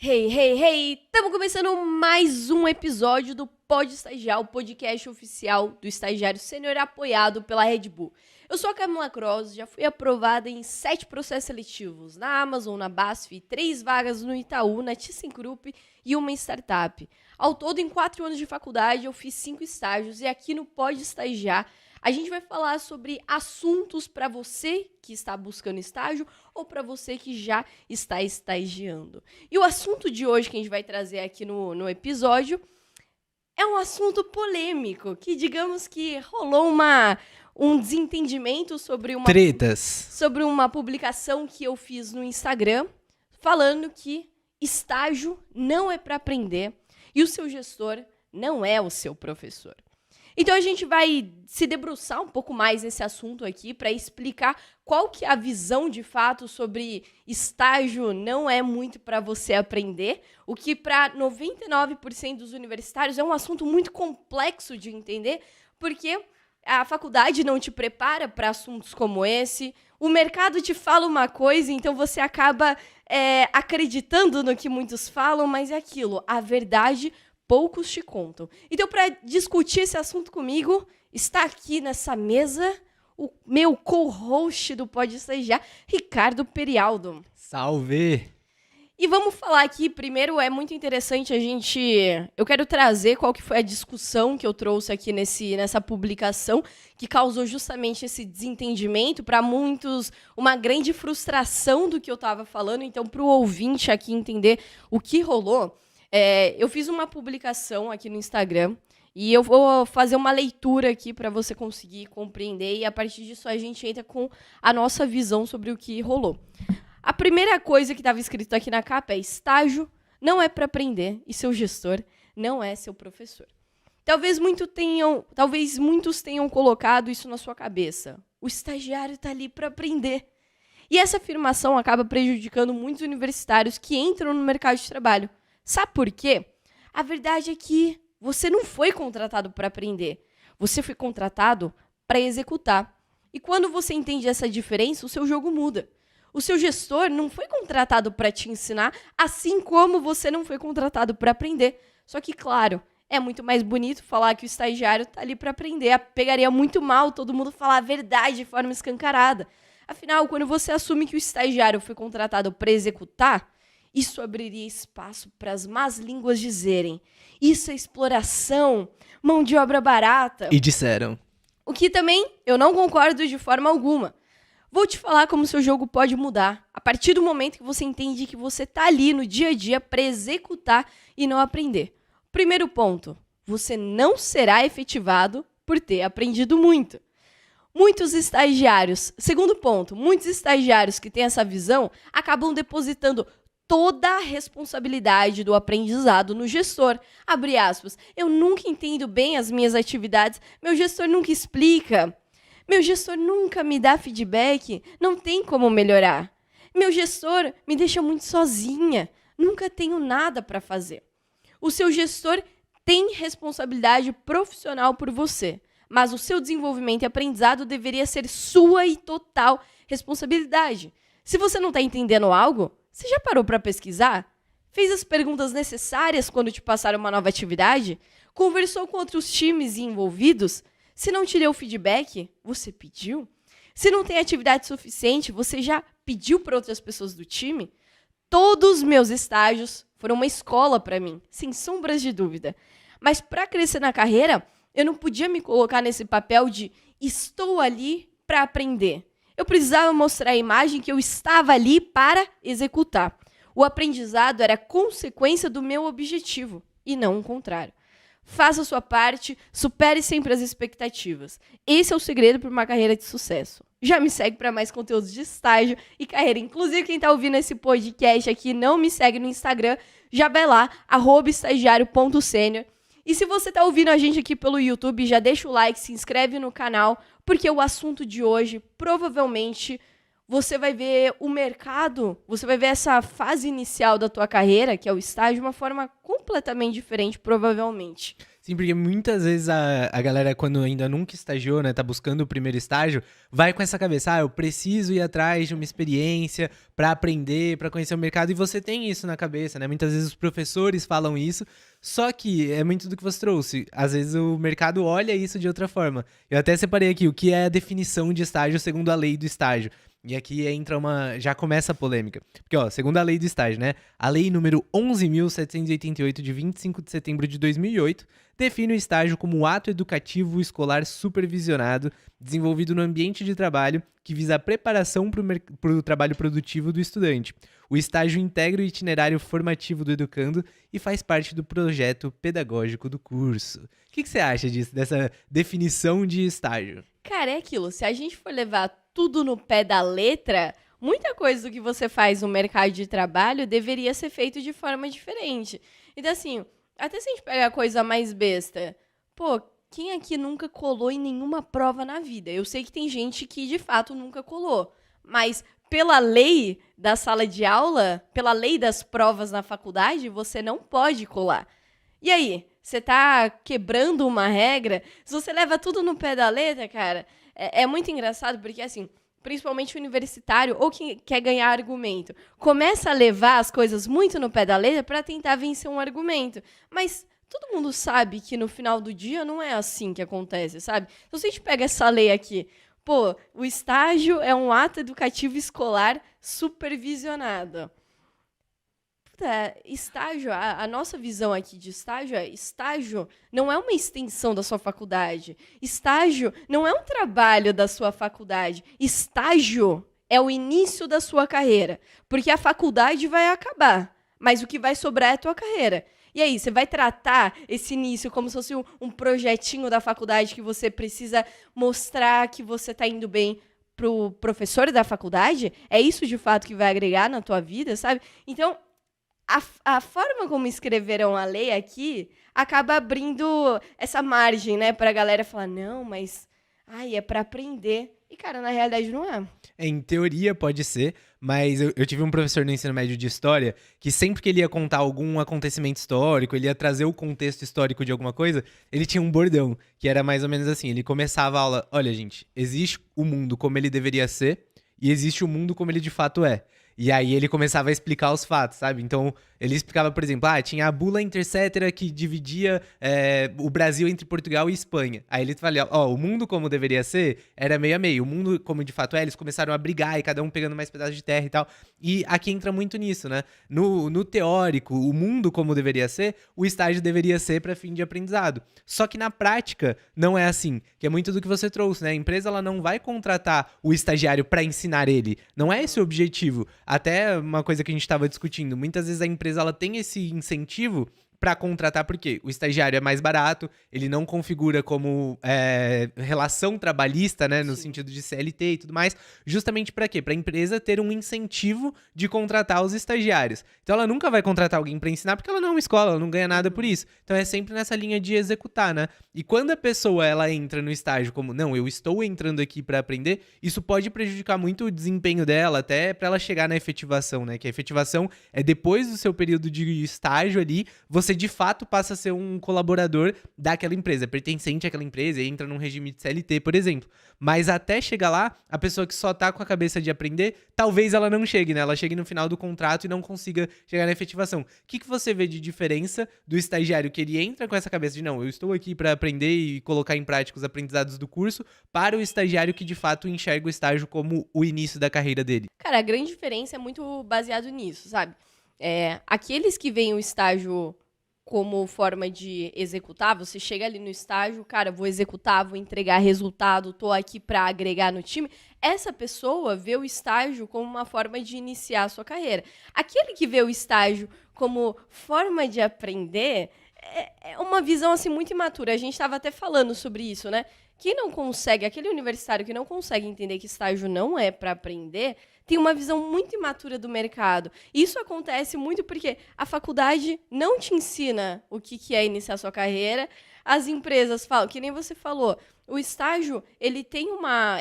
Hey, hey, hey! Estamos começando mais um episódio do Pode Estagiar, o podcast oficial do estagiário sênior apoiado pela Red Bull. Eu sou a Camila Cross, já fui aprovada em 7 processos seletivos, na Amazon, na BASF, 3 vagas no Itaú, na ThyssenKrupp e uma startup. Ao todo, em 4 anos de faculdade, eu fiz 5 estágios e aqui no Pode Estagiar, a gente vai falar sobre assuntos para você que está buscando estágio ou para você que já está estagiando. E o assunto de hoje que a gente vai trazer aqui no episódio é um assunto polêmico, que digamos que rolou um desentendimento sobre uma publicação que eu fiz no Instagram, falando que estágio não é para aprender e o seu gestor não é o seu professor. Então a gente vai se debruçar um pouco mais nesse assunto aqui para explicar qual que é a visão de fato sobre estágio não é muito para você aprender, o que para 99% dos universitários é um assunto muito complexo de entender, porque a faculdade não te prepara para assuntos como esse, o mercado te fala uma coisa, então você acaba acreditando no que muitos falam, mas é aquilo, a verdade poucos te contam. Então, para discutir esse assunto comigo, está aqui nessa mesa o meu co-host do Pode Estagiar, Ricardo Perialdo. Salve! E vamos falar aqui, primeiro é muito interessante eu quero trazer qual que foi a discussão que eu trouxe aqui nessa publicação, que causou justamente esse desentendimento, para muitos uma grande frustração do que eu estava falando, então para o ouvinte aqui entender o que rolou, eu fiz uma publicação aqui no Instagram e eu vou fazer uma leitura aqui para você conseguir compreender e a partir disso a gente entra com a nossa visão sobre o que rolou. A primeira coisa que estava escrito aqui na capa é: estágio não é para aprender e seu gestor não é seu professor. Talvez muitos tenham colocado isso na sua cabeça. O estagiário está ali para aprender. E essa afirmação acaba prejudicando muitos universitários que entram no mercado de trabalho. Sabe por quê? A verdade é que você não foi contratado para aprender. Você foi contratado para executar. E quando você entende essa diferença, o seu jogo muda. O seu gestor não foi contratado para te ensinar, assim como você não foi contratado para aprender. Só que, claro, é muito mais bonito falar que o estagiário está ali para aprender. Pegaria muito mal todo mundo falar a verdade de forma escancarada. Afinal, quando você assume que o estagiário foi contratado para executar, isso abriria espaço para as más línguas dizerem: isso é exploração, mão de obra barata. E disseram. O que também eu não concordo de forma alguma. Vou te falar como seu jogo pode mudar a partir do momento que você entende que você está ali no dia a dia para executar e não aprender. Primeiro ponto, você não será efetivado por ter aprendido muito. Segundo ponto, muitos estagiários que têm essa visão acabam depositando toda a responsabilidade do aprendizado no gestor. Abre aspas. Eu nunca entendo bem as minhas atividades, meu gestor nunca explica, meu gestor nunca me dá feedback, não tem como melhorar. Meu gestor me deixa muito sozinha, nunca tenho nada para fazer. O seu gestor tem responsabilidade profissional por você, mas o seu desenvolvimento e aprendizado deveria ser sua e total responsabilidade. Se você não está entendendo algo, você já parou para pesquisar? Fez as perguntas necessárias quando te passaram uma nova atividade? Conversou com outros times envolvidos? Se não te deu feedback, você pediu? Se não tem atividade suficiente, você já pediu para outras pessoas do time? Todos os meus estágios foram uma escola para mim, sem sombras de dúvida. Mas para crescer na carreira, eu não podia me colocar nesse papel de estou ali para aprender. Eu precisava mostrar a imagem que eu estava ali para executar. O aprendizado era consequência do meu objetivo, e não o contrário. Faça a sua parte, supere sempre as expectativas. Esse é o segredo para uma carreira de sucesso. Já me segue para mais conteúdos de estágio e carreira. Inclusive, quem está ouvindo esse podcast aqui não me segue no Instagram, já vai lá, @estagiario.senior. E se você está ouvindo a gente aqui pelo YouTube, já deixa o like, se inscreve no canal, porque o assunto de hoje, provavelmente, você vai ver o mercado, você vai ver essa fase inicial da tua carreira, que é o estágio, de uma forma completamente diferente, provavelmente. Sim, porque muitas vezes a galera, quando ainda nunca estagiou, né, tá buscando o primeiro estágio, vai com essa cabeça, eu preciso ir atrás de uma experiência pra aprender, pra conhecer o mercado, e você tem isso na cabeça, né? Muitas vezes os professores falam isso, só que é muito do que você trouxe. Às vezes o mercado olha isso de outra forma. Eu até separei aqui o que é a definição de estágio segundo a lei do estágio. E aqui entra já começa a polêmica. Porque, ó, segundo a lei do estágio, né? A lei número 11.788, de 25 de setembro de 2008, define o estágio como um ato educativo escolar supervisionado, desenvolvido no ambiente de trabalho, que visa a preparação para o trabalho produtivo do estudante. O estágio integra o itinerário formativo do educando e faz parte do projeto pedagógico do curso. O que você acha disso, dessa definição de estágio? Cara, é aquilo. Se a gente for levar tudo no pé da letra, muita coisa do que você faz no mercado de trabalho deveria ser feito de forma diferente. Então, assim, até se a gente pegar a coisa mais besta, pô, quem aqui nunca colou em nenhuma prova na vida? Eu sei que tem gente que, de fato, nunca colou. Mas, pela lei da sala de aula, pela lei das provas na faculdade, você não pode colar. E aí? Você tá quebrando uma regra? Se você leva tudo no pé da letra, cara, é muito engraçado, porque, assim, principalmente o universitário, ou quem quer ganhar argumento, começa a levar as coisas muito no pé da letra para tentar vencer um argumento. Mas todo mundo sabe que no final do dia não é assim que acontece, sabe? Então, se a gente pega essa lei aqui, pô, o estágio é um ato educativo escolar supervisionado. Estágio, a nossa visão aqui de estágio não é uma extensão da sua faculdade. Estágio não é um trabalho da sua faculdade. Estágio é o início da sua carreira. Porque a faculdade vai acabar, mas o que vai sobrar é a tua carreira. E aí, você vai tratar esse início como se fosse um projetinho da faculdade que você precisa mostrar que você está indo bem pro professor da faculdade? É isso, de fato, que vai agregar na tua vida, sabe? Então, a forma como escreveram a lei aqui acaba abrindo essa margem, né, pra galera falar, não, mas é pra aprender. E, cara, na realidade não é. Em teoria pode ser, mas eu tive um professor no ensino médio de história que sempre que ele ia contar algum acontecimento histórico, ele ia trazer o contexto histórico de alguma coisa, ele tinha um bordão, que era mais ou menos assim, ele começava a aula, olha gente, existe o mundo como ele deveria ser e existe o mundo como ele de fato é. E aí ele começava a explicar os fatos, sabe? Então, ele explicava, por exemplo, tinha a bula intercetera que dividia o Brasil entre Portugal e Espanha. Aí ele falava, o mundo como deveria ser era meio a meio. O mundo como de fato é, eles começaram a brigar e cada um pegando mais pedaços de terra e tal. E aqui entra muito nisso, né? No teórico, o mundo como deveria ser, o estágio deveria ser para fim de aprendizado. Só que na prática, não é assim. Que é muito do que você trouxe, né? A empresa ela não vai contratar o estagiário para ensinar ele. Não é esse o objetivo. Até uma coisa que a gente estava discutindo, muitas vezes a empresa ela tem esse incentivo para contratar, porque o estagiário é mais barato, ele não configura como relação trabalhista, né, no sentido de CLT e tudo mais, justamente para quê? Para a empresa ter um incentivo de contratar os estagiários. Então ela nunca vai contratar alguém para ensinar, porque ela não é uma escola, ela não ganha nada por isso. Então é sempre nessa linha de executar, né? E quando a pessoa ela entra no estágio como, não, eu estou entrando aqui para aprender, isso pode prejudicar muito o desempenho dela, até para ela chegar na efetivação, né? Que a efetivação é depois do seu período de estágio ali, você de fato passa a ser um colaborador daquela empresa, pertencente àquela empresa, e entra num regime de CLT, por exemplo. Mas até chegar lá, a pessoa que só tá com a cabeça de aprender, talvez ela não chegue, né? Ela chegue no final do contrato e não consiga chegar na efetivação. O que você vê de diferença do estagiário que ele entra com essa cabeça de não, eu estou aqui para aprender e colocar em prática os aprendizados do curso, para o estagiário que de fato enxerga o estágio como o início da carreira dele? Cara, a grande diferença é muito baseado nisso, sabe? Aqueles que veem o estágio como forma de executar, você chega ali no estágio, cara, vou executar, vou entregar resultado, tô aqui para agregar no time. Essa pessoa vê o estágio como uma forma de iniciar a sua carreira. Aquele que vê o estágio como forma de aprender é uma visão assim muito imatura. A gente estava até falando sobre isso, né? Quem não consegue, aquele universitário que não consegue entender que estágio não é para aprender, tem uma visão muito imatura do mercado. Isso acontece muito porque a faculdade não te ensina o que é iniciar sua carreira. As empresas falam, que nem você falou, o estágio, ele tem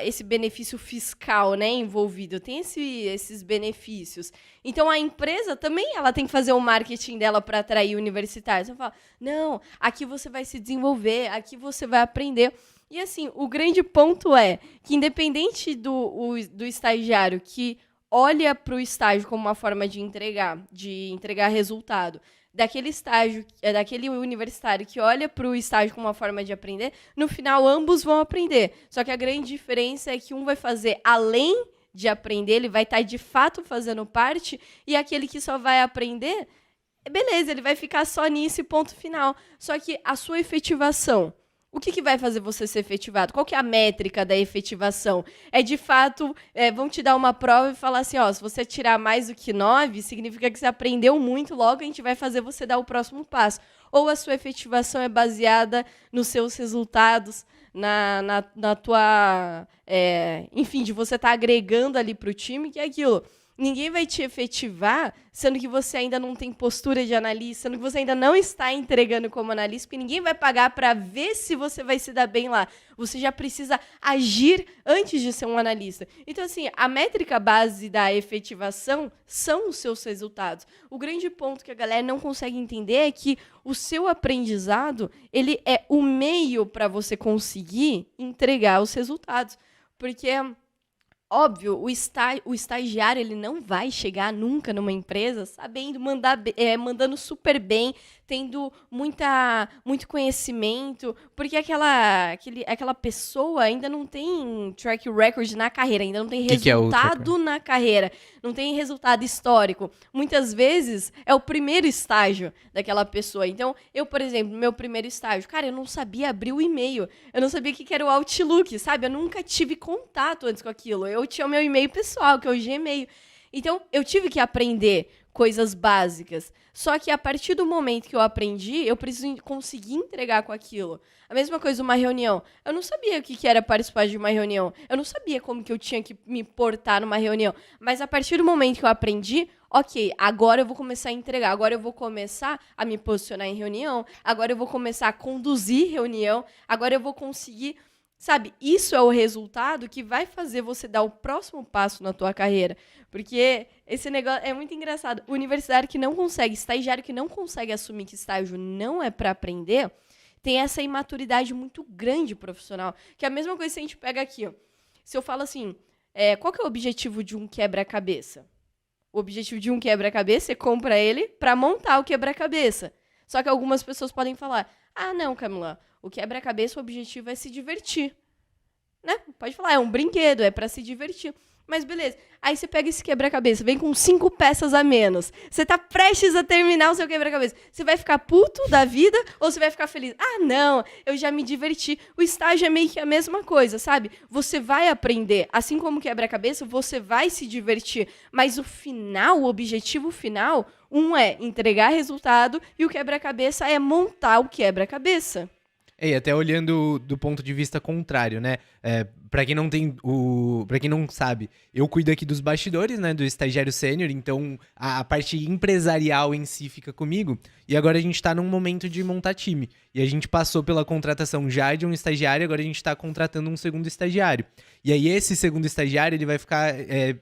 esse benefício fiscal, né, envolvido, tem esses benefícios. Então, a empresa também ela tem que fazer o marketing dela para atrair universitários. Você fala, não, aqui você vai se desenvolver, aqui você vai aprender. E, assim, o grande ponto é que, independente do estagiário que olha para o estágio como uma forma de entregar resultado, daquele universitário que olha para o estágio como uma forma de aprender, no final ambos vão aprender. Só que a grande diferença é que um vai fazer além de aprender, ele vai estar de fato fazendo parte, e aquele que só vai aprender, beleza, ele vai ficar só nisso e ponto final. Só que a sua efetivação, o que vai fazer você ser efetivado? Qual que é a métrica da efetivação? É, de fato, vão te dar uma prova e falar assim, ó, se você tirar mais do que 9, significa que você aprendeu muito, logo a gente vai fazer você dar o próximo passo. Ou a sua efetivação é baseada nos seus resultados, na tua... enfim, de você estar agregando ali para o time, que é aquilo. Ninguém vai te efetivar, sendo que você ainda não tem postura de analista, sendo que você ainda não está entregando como analista, porque ninguém vai pagar para ver se você vai se dar bem lá. Você já precisa agir antes de ser um analista. Então, assim, a métrica base da efetivação são os seus resultados. O grande ponto que a galera não consegue entender é que o seu aprendizado, ele é o meio para você conseguir entregar os resultados. Porque... óbvio, o estagiário ele não vai chegar nunca numa empresa sabendo mandando super bem, tendo muito conhecimento, porque aquela pessoa ainda não tem track record na carreira, ainda não tem resultado na carreira, não tem resultado histórico. Muitas vezes é o primeiro estágio daquela pessoa. Então, eu, por exemplo, meu primeiro estágio, cara, eu não sabia abrir o e-mail, eu não sabia o que era o Outlook, sabe? Eu nunca tive contato antes com aquilo. Eu tinha o meu e-mail pessoal, que é o Gmail. Então, eu tive que aprender coisas básicas. Só que a partir do momento que eu aprendi, eu preciso conseguir entregar com aquilo. A mesma coisa uma reunião. Eu não sabia o que era participar de uma reunião. Eu não sabia como que eu tinha que me portar numa reunião. Mas a partir do momento que eu aprendi, ok, agora eu vou começar a entregar. Agora eu vou começar a me posicionar em reunião. Agora eu vou começar a conduzir reunião. Agora eu vou conseguir... sabe, isso é o resultado que vai fazer você dar o próximo passo na tua carreira. Porque esse negócio é muito engraçado. O universitário que não consegue, estagiário que não consegue assumir que estágio não é para aprender, tem essa imaturidade muito grande profissional. Que é a mesma coisa que a gente pega aqui, ó. Se eu falo assim, qual que é o objetivo de um quebra-cabeça? O objetivo de um quebra-cabeça, você compra ele para montar o quebra-cabeça. Só que algumas pessoas podem falar, ah, não, Camila, o quebra-cabeça, o objetivo é se divertir. Né? Pode falar, é um brinquedo, é para se divertir. Mas beleza, aí você pega esse quebra-cabeça, vem com 5 peças a menos. Você tá prestes a terminar o seu quebra-cabeça. Você vai ficar puto da vida ou você vai ficar feliz? Ah, não, eu já me diverti. O estágio é meio que a mesma coisa, sabe? Você vai aprender, assim como o quebra-cabeça, você vai se divertir. Mas o final, o objetivo final, um é entregar resultado e o quebra-cabeça é montar o quebra-cabeça. E até olhando do ponto de vista contrário, né? Pra quem não tem para quem não sabe, eu cuido aqui dos bastidores, né? Do estagiário sênior, então a parte empresarial em si fica comigo. E agora a gente tá num momento de montar time. E a gente passou pela contratação já de um estagiário, agora a gente tá contratando um segundo estagiário. E aí esse segundo estagiário, ele vai ficar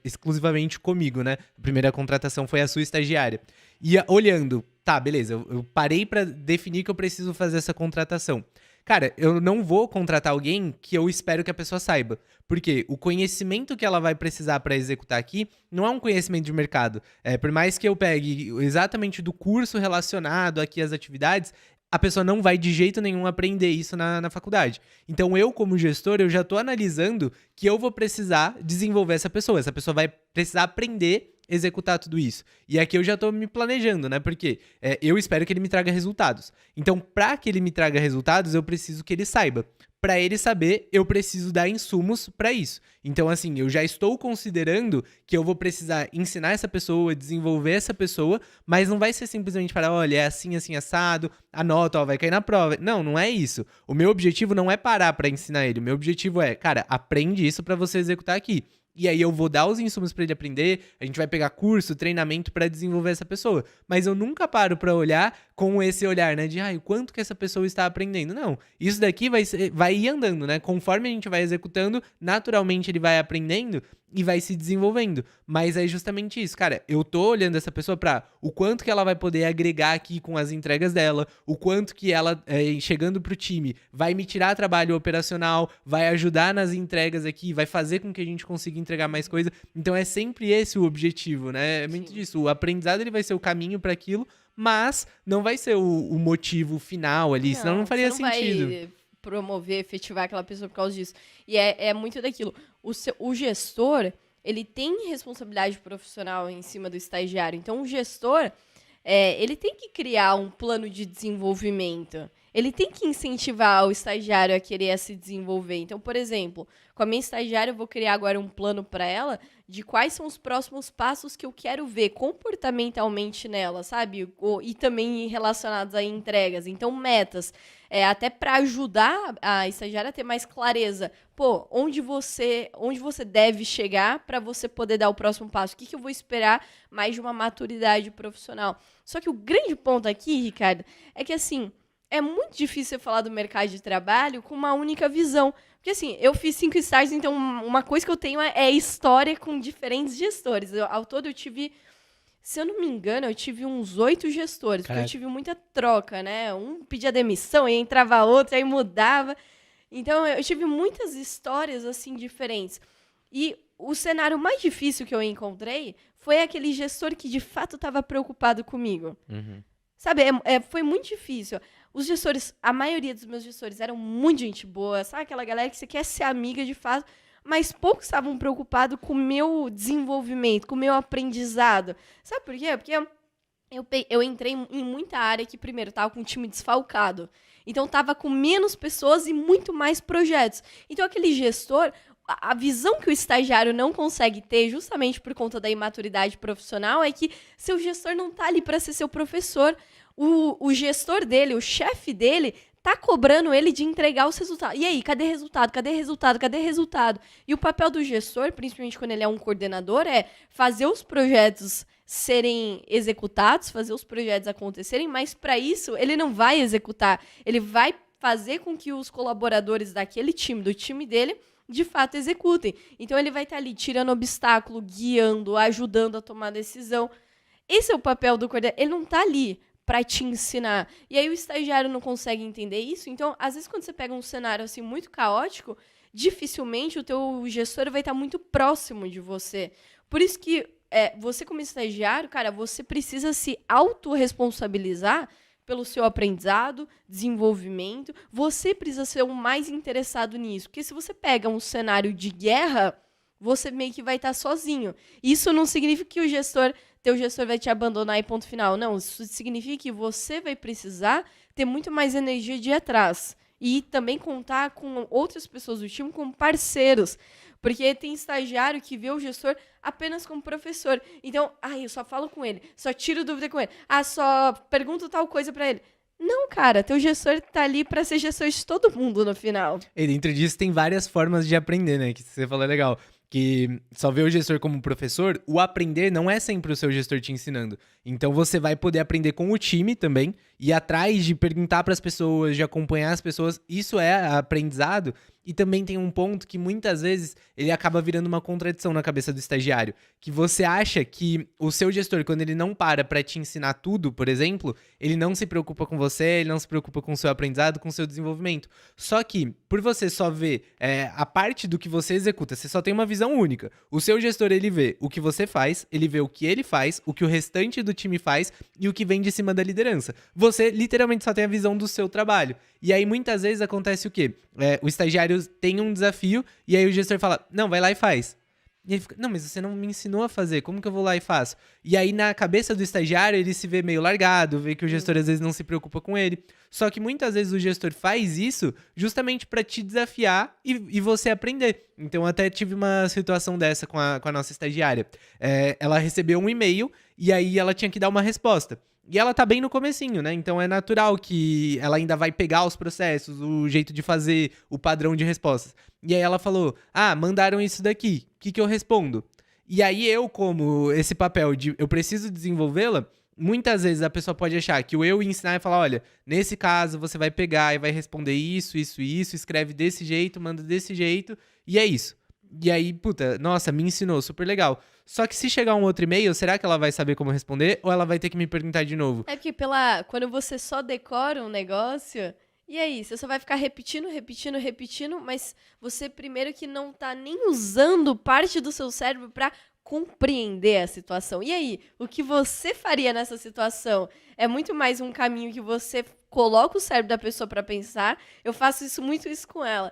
exclusivamente comigo, né? A primeira contratação foi a sua estagiária. E olhando, tá, beleza, eu parei pra definir que eu preciso fazer essa contratação. Cara, eu não vou contratar alguém que eu espero que a pessoa saiba. Porque o conhecimento que ela vai precisar para executar aqui não é um conhecimento de mercado. Por mais que eu pegue exatamente do curso relacionado aqui às atividades, a pessoa não vai de jeito nenhum aprender isso na faculdade. Então eu, como gestor, eu já estou analisando que eu vou precisar desenvolver essa pessoa. Essa pessoa vai precisar aprender executar tudo isso. E aqui eu já tô me planejando, né? Porque eu espero que ele me traga resultados. Então, para que ele me traga resultados, eu preciso que ele saiba. Para ele saber, eu preciso dar insumos para isso. Então, assim, eu já estou considerando que eu vou precisar ensinar essa pessoa, desenvolver essa pessoa, mas não vai ser simplesmente para, olha, é assim, assim, assado, anota, ó, vai cair na prova. Não, não é isso. O meu objetivo não é parar para ensinar ele. O meu objetivo é, cara, aprende isso para você executar aqui. E aí eu vou dar os insumos pra ele aprender, a gente vai pegar curso, treinamento pra desenvolver essa pessoa. Mas eu nunca paro pra olhar com esse olhar, né? De, o quanto que essa pessoa está aprendendo. Não, isso daqui vai ir andando, né? Conforme a gente vai executando, naturalmente ele vai aprendendo e vai se desenvolvendo. Mas é justamente isso, cara. Eu tô olhando essa pessoa pra o quanto que ela vai poder agregar aqui com as entregas dela, o quanto que ela, chegando pro time, vai me tirar trabalho operacional, vai ajudar nas entregas aqui, vai fazer com que a gente consiga entregar mais coisa. Então é sempre esse o objetivo, né? É muito disso. O aprendizado ele vai ser o caminho para aquilo, mas não vai ser o motivo final ali, senão não faria sentido. Vai promover, efetivar aquela pessoa por causa disso. E é muito daquilo. O gestor, ele tem responsabilidade profissional em cima do estagiário. Então, o gestor, ele tem que criar um plano de desenvolvimento. Ele tem que incentivar o estagiário a querer se desenvolver. Então, por exemplo, com a minha estagiária, eu vou criar agora um plano para ela de quais são os próximos passos que eu quero ver comportamentalmente nela, sabe? E também relacionados a entregas. Então, metas. Até para ajudar a estagiária a ter mais clareza. Pô, onde você deve chegar para você poder dar o próximo passo? O que eu vou esperar mais de uma maturidade profissional? Só que o grande ponto aqui, Ricardo, é que assim, é muito difícil você falar do mercado de trabalho com uma única visão. Porque assim, eu fiz 5 estágios, então uma coisa que eu tenho é história com diferentes gestores. Ao todo eu tive, se eu não me engano, eu tive uns 8 gestores. Caraca. Porque eu tive muita troca, né? Um pedia demissão, e entrava outro, aí mudava. Então eu tive muitas histórias assim diferentes. E o cenário mais difícil que eu encontrei foi aquele gestor que de fato estava preocupado comigo. Uhum. Sabe, foi muito difícil. Os gestores, a maioria dos meus gestores eram muito gente boa, sabe? Aquela galera que você quer ser amiga de fato, mas poucos estavam preocupados com o meu desenvolvimento, com o meu aprendizado. Sabe por quê? Porque eu entrei em muita área que, primeiro, estava com um time desfalcado. Então, estava com menos pessoas e muito mais projetos. Então, aquele gestor, a visão que o estagiário não consegue ter, justamente por conta da imaturidade profissional, é que seu gestor não está ali para ser seu professor. O gestor dele, o chefe dele, tá cobrando ele de entregar os resultados. E aí, cadê resultado? Cadê resultado? Cadê resultado? E o papel do gestor, principalmente quando ele é um coordenador, é fazer os projetos serem executados, fazer os projetos acontecerem, mas para isso ele não vai executar. Ele vai fazer com que os colaboradores daquele time, do time dele, de fato executem. Então ele vai estar ali tirando obstáculo, guiando, ajudando a tomar decisão. Esse é o papel do coordenador. Ele não tá ali para te ensinar. E aí o estagiário não consegue entender isso. Então, às vezes, quando você pega um cenário assim muito caótico, dificilmente o teu gestor vai estar muito próximo de você. Por isso que você, como estagiário, cara, você precisa se autorresponsabilizar pelo seu aprendizado, desenvolvimento. Você precisa ser o mais interessado nisso. Porque se você pega um cenário de guerra, você meio que vai estar sozinho. Isso não significa que teu gestor vai te abandonar e ponto final. Não, isso significa que você vai precisar ter muito mais energia de ir atrás. E também contar com outras pessoas do time como parceiros. Porque tem estagiário que vê o gestor apenas como professor. Então, eu só falo com ele, só tiro dúvida com ele. Só pergunto tal coisa pra ele. Não, cara, teu gestor tá ali pra ser gestor de todo mundo no final. E dentro disso tem várias formas de aprender, né? Que você falou é legal. Que só vê o gestor como professor, o aprender não é sempre o seu gestor te ensinando. Então você vai poder aprender com o time também, ir atrás de perguntar para as pessoas, de acompanhar as pessoas. Isso é aprendizado. E também tem um ponto que muitas vezes ele acaba virando uma contradição na cabeça do estagiário. Que você acha que o seu gestor, quando ele não para te ensinar tudo, por exemplo, ele não se preocupa com você, ele não se preocupa com o seu aprendizado, com o seu desenvolvimento. Só que, por você só ver a parte do que você executa, você só tem uma visão única. O seu gestor, ele vê o que você faz, ele vê o que ele faz, o que o restante do time faz e o que vem de cima da liderança. Você literalmente só tem a visão do seu trabalho. E aí, muitas vezes, acontece o quê? O estagiário tem um desafio e aí o gestor fala, não, vai lá e faz. E ele fica, não, mas você não me ensinou a fazer, como que eu vou lá e faço? E aí, na cabeça do estagiário, ele se vê meio largado, vê que o gestor às vezes não se preocupa com ele. Só que muitas vezes o gestor faz isso justamente para te desafiar e você aprender. Então, até tive uma situação dessa com a nossa estagiária. Ela recebeu um e-mail e aí ela tinha que dar uma resposta. E ela tá bem no comecinho, né? Então é natural que ela ainda vai pegar os processos, o jeito de fazer, o padrão de respostas. E aí ela falou: mandaram isso daqui, o que eu respondo? E aí eu, como esse papel de eu preciso desenvolvê-la, muitas vezes a pessoa pode achar que o eu ensinar e falar: olha, nesse caso você vai pegar e vai responder isso, isso, isso, escreve desse jeito, manda desse jeito, e é isso. E aí, puta, nossa, me ensinou, super legal. Só que se chegar um outro e-mail, será que ela vai saber como responder ou ela vai ter que me perguntar de novo? É porque quando você só decora um negócio, e aí? Você só vai ficar repetindo, repetindo, repetindo, mas você primeiro que não tá nem usando parte do seu cérebro pra compreender a situação. E aí? O que você faria nessa situação? É muito mais um caminho que você coloca o cérebro da pessoa pra pensar. Eu faço muito isso com ela.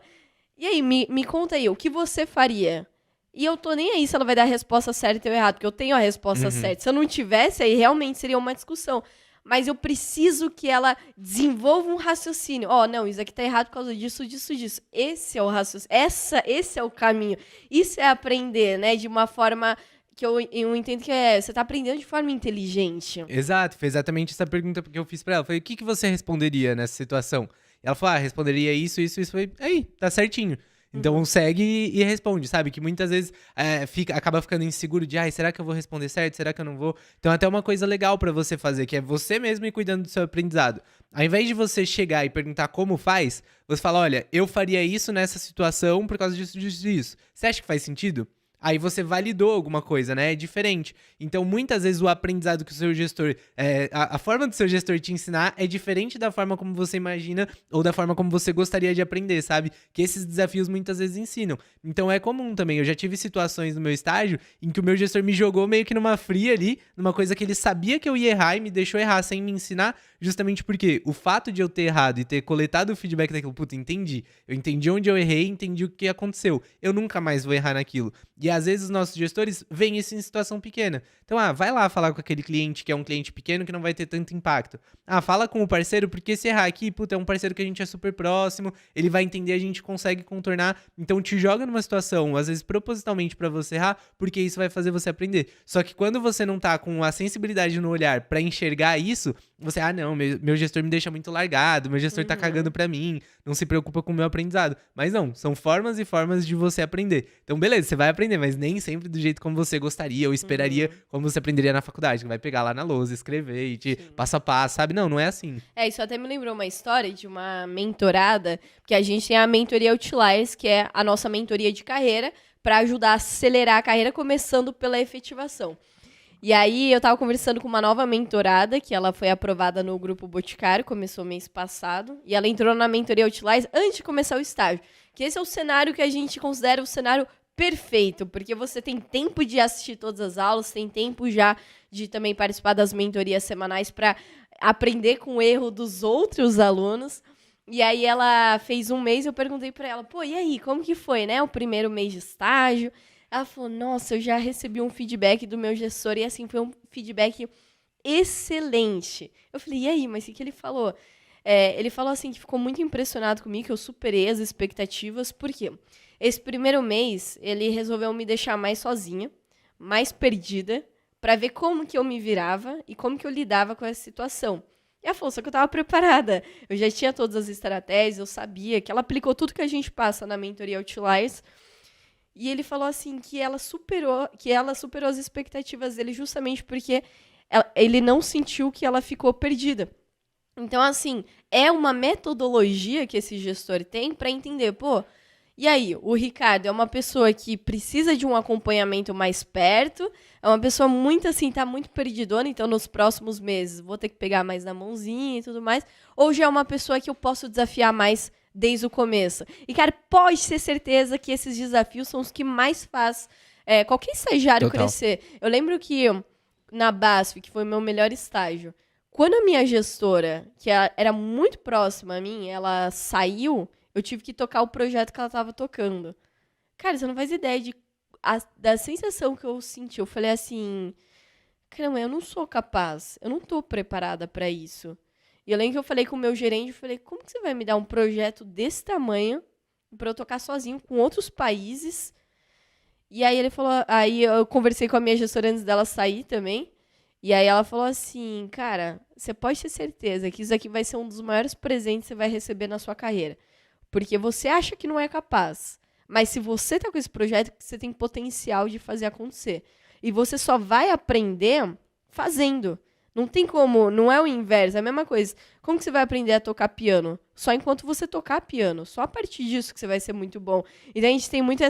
E aí, me conta aí, o que você faria? E eu tô nem aí se ela vai dar a resposta certa ou errada, porque eu tenho a resposta certa. Se eu não tivesse, aí realmente seria uma discussão. Mas eu preciso que ela desenvolva um raciocínio. Não, isso aqui tá errado por causa disso, disso, disso. Esse é o raciocínio. Esse é o caminho. Isso é aprender, né? De uma forma que eu entendo que você tá aprendendo de forma inteligente. Exato, foi exatamente essa pergunta que eu fiz pra ela. Falei: o que você responderia nessa situação? E ela falou: responderia isso, isso, isso. Falei: aí, tá certinho. Então segue e responde, sabe? Que muitas vezes acaba ficando inseguro de, será que eu vou responder certo? Será que eu não vou? Então até uma coisa legal pra você fazer, que é você mesmo ir cuidando do seu aprendizado. Ao invés de você chegar e perguntar como faz, você fala: olha, eu faria isso nessa situação por causa disso, disso, disso. Você acha que faz sentido? Aí você validou alguma coisa, né? É diferente. Então, muitas vezes, o aprendizado que o seu gestor... a forma do seu gestor te ensinar é diferente da forma como você imagina ou da forma como você gostaria de aprender, sabe? Que esses desafios muitas vezes ensinam. Então, é comum também. Eu já tive situações no meu estágio em que o meu gestor me jogou meio que numa fria ali, numa coisa que ele sabia que eu ia errar e me deixou errar sem me ensinar, justamente porque o fato de eu ter errado e ter coletado o feedback daquilo, entendi. Eu entendi onde eu errei, entendi o que aconteceu. Eu nunca mais vou errar naquilo. E às vezes os nossos gestores veem isso em situação pequena. Então, vai lá falar com aquele cliente que é um cliente pequeno que não vai ter tanto impacto. Fala com o parceiro, porque se errar aqui, é um parceiro que a gente é super próximo, ele vai entender, a gente consegue contornar. Então, te joga numa situação, às vezes propositalmente pra você errar, porque isso vai fazer você aprender. Só que quando você não tá com a sensibilidade no olhar pra enxergar isso, você, não, meu gestor me deixa muito largado, meu gestor tá cagando pra mim, não se preocupa com o meu aprendizado. Mas não, são formas e formas de você aprender. Então, beleza, você vai aprender, mas nem sempre do jeito como você gostaria ou esperaria, como você aprenderia na faculdade, que vai pegar lá na lousa, escrever e passo a passo, sabe? Não é assim. Isso até me lembrou uma história de uma mentorada, que a gente tem a mentoria Outliers, que é a nossa mentoria de carreira, para ajudar a acelerar a carreira, começando pela efetivação. E aí eu tava conversando com uma nova mentorada, que ela foi aprovada no Grupo Boticário, começou mês passado, e ela entrou na mentoria Outliers antes de começar o estágio. Que esse é o cenário que a gente considera o cenário perfeito, porque você tem tempo de assistir todas as aulas, tem tempo já de também participar das mentorias semanais para aprender com o erro dos outros alunos. E aí ela fez um mês, eu perguntei para ela, e aí, como que foi, né, o primeiro mês de estágio? Ela falou: nossa, eu já recebi um feedback do meu gestor e assim, foi um feedback excelente. Eu falei: e aí, mas o que ele falou? Ele falou assim que ficou muito impressionado comigo, que eu superei as expectativas, por quê? Esse primeiro mês, ele resolveu me deixar mais sozinha, mais perdida, pra ver como que eu me virava e como que eu lidava com essa situação. E ela falou: só que eu tava preparada. Eu já tinha todas as estratégias, eu sabia que ela aplicou tudo que a gente passa na mentoria Outliers. E ele falou assim que ela superou as expectativas dele justamente porque ele não sentiu que ela ficou perdida. Então, assim, é uma metodologia que esse gestor tem para entender, e aí, o Ricardo é uma pessoa que precisa de um acompanhamento mais perto, é uma pessoa muito assim, tá muito perdidona, então nos próximos meses vou ter que pegar mais na mãozinha e tudo mais, ou já é uma pessoa que eu posso desafiar mais desde o começo. E, cara, pode ter certeza que esses desafios são os que mais faz qualquer estagiário crescer. Eu lembro que na BASF, que foi o meu melhor estágio, quando a minha gestora, que era muito próxima a mim, ela saiu, eu tive que tocar o projeto que ela estava tocando. Cara, você não faz ideia da sensação que eu senti. Eu falei assim, caramba, eu não sou capaz, eu não tô preparada para isso. E eu lembro que eu falei com o meu gerente, eu falei: como que você vai me dar um projeto desse tamanho para eu tocar sozinho com outros países? E aí ele falou, aí eu conversei com a minha gestora antes dela sair também, E aí ela falou assim, cara, você pode ter certeza que isso aqui vai ser um dos maiores presentes que você vai receber na sua carreira. Porque você acha que não é capaz. Mas se você tá com esse projeto, você tem potencial de fazer acontecer. E você só vai aprender fazendo. Não tem como, não é o inverso, é a mesma coisa. Como que você vai aprender a tocar piano? Só enquanto você tocar piano. Só a partir disso que você vai ser muito bom. Então a gente tem muito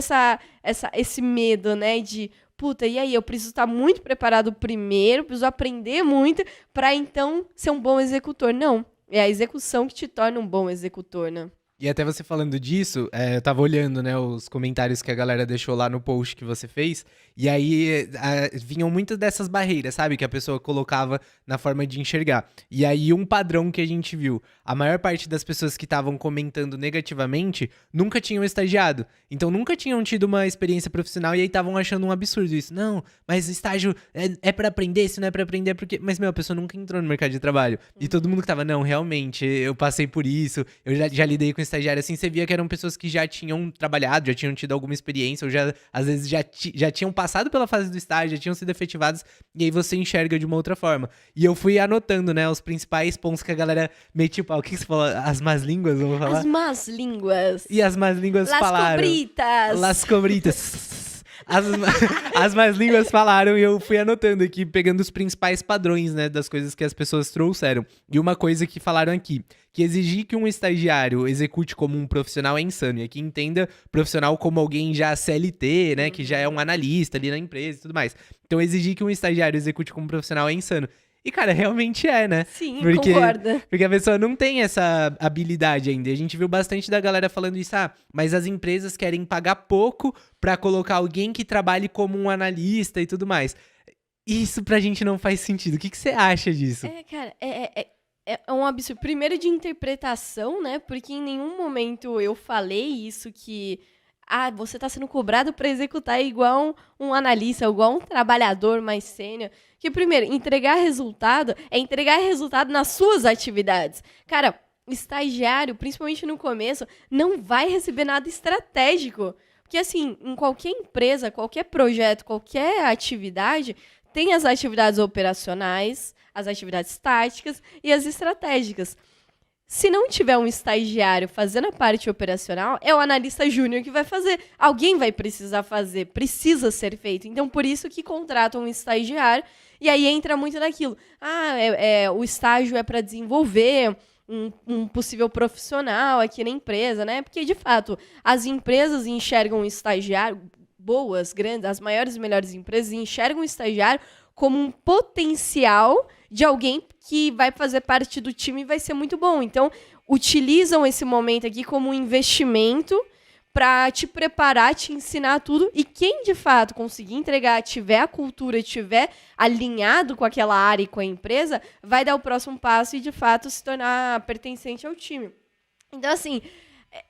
esse medo, né, de, puta, e aí, eu preciso estar muito preparado primeiro, preciso aprender muito pra então ser um bom executor. Não, é a execução que te torna um bom executor, né? E até você falando disso, eu tava olhando, né, os comentários que a galera deixou lá no post que você fez, e aí vinham muitas dessas barreiras, sabe, que a pessoa colocava na forma de enxergar. E aí um padrão que a gente viu, a maior parte das pessoas que estavam comentando negativamente nunca tinham estagiado, então nunca tinham tido uma experiência profissional e aí estavam achando um absurdo isso. Não, mas estágio é pra aprender, se não é pra aprender é porque... Mas, meu, a pessoa nunca entrou no mercado de trabalho. E todo mundo que tava, não, realmente, eu passei por isso, eu já lidei com estagiário, assim, você via que eram pessoas que já tinham trabalhado, já tinham tido alguma experiência, ou já, às vezes, já tinham passado pela fase do estágio, já tinham sido efetivados, e aí você enxerga de uma outra forma. E eu fui anotando, né, os principais pontos que a galera metia o pau. O que você falou? As más línguas, vamos falar? As más línguas. E as más línguas Las falaram. cobritas. Las cobritas. As más línguas falaram e eu fui anotando aqui, pegando os principais padrões, né, das coisas que as pessoas trouxeram. E uma coisa que falaram aqui, que exigir que um estagiário execute como um profissional é insano. E aqui entenda profissional como alguém já CLT, né, que já é um analista ali na empresa e tudo mais. Então exigir que um estagiário execute como profissional é insano. E, cara, realmente é, né? Sim, concorda. Porque a pessoa não tem essa habilidade ainda. E a gente viu bastante da galera falando isso, mas as empresas querem pagar pouco pra colocar alguém que trabalhe como um analista e tudo mais. Isso pra gente não faz sentido. O que você acha disso? Cara, é um absurdo. Primeiro de interpretação, né? Porque em nenhum momento eu falei isso que... você tá sendo cobrado pra executar igual um analista, igual um trabalhador mais sênior. Que, primeiro, entregar resultado é entregar resultado nas suas atividades. Cara, estagiário, principalmente no começo, não vai receber nada estratégico. Porque, assim, em qualquer empresa, qualquer projeto, qualquer atividade, tem as atividades operacionais, as atividades táticas e as estratégicas. Se não tiver um estagiário fazendo a parte operacional, é o analista júnior que vai fazer. Alguém vai precisar fazer, precisa ser feito. Então, por isso que contratam um estagiário, e aí entra muito naquilo. O estágio é para desenvolver um possível profissional aqui na empresa, né? Porque, de fato, as empresas enxergam o estagiário, boas, grandes, as maiores e melhores empresas enxergam o estagiário como um potencial de alguém que vai fazer parte do time e vai ser muito bom. Então, utilizam esse momento aqui como um investimento para te preparar, te ensinar tudo. E quem, de fato, conseguir entregar, tiver a cultura, tiver alinhado com aquela área e com a empresa, vai dar o próximo passo e, de fato, se tornar pertencente ao time. Então, assim...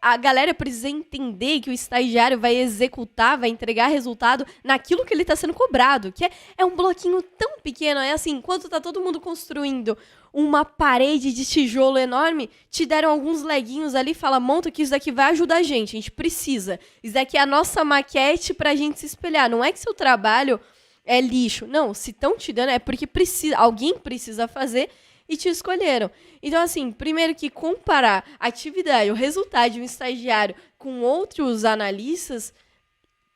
a galera precisa entender que o estagiário vai executar, vai entregar resultado naquilo que ele está sendo cobrado, que é um bloquinho tão pequeno, é assim, enquanto tá todo mundo construindo uma parede de tijolo enorme, te deram alguns leguinhos ali, fala, monta que isso daqui vai ajudar a gente precisa, isso daqui é a nossa maquete pra gente se espelhar, não é que seu trabalho é lixo, não, se estão te dando é porque alguém precisa fazer e te escolheram. Então, assim, primeiro que comparar a atividade, o resultado de um estagiário com outros analistas,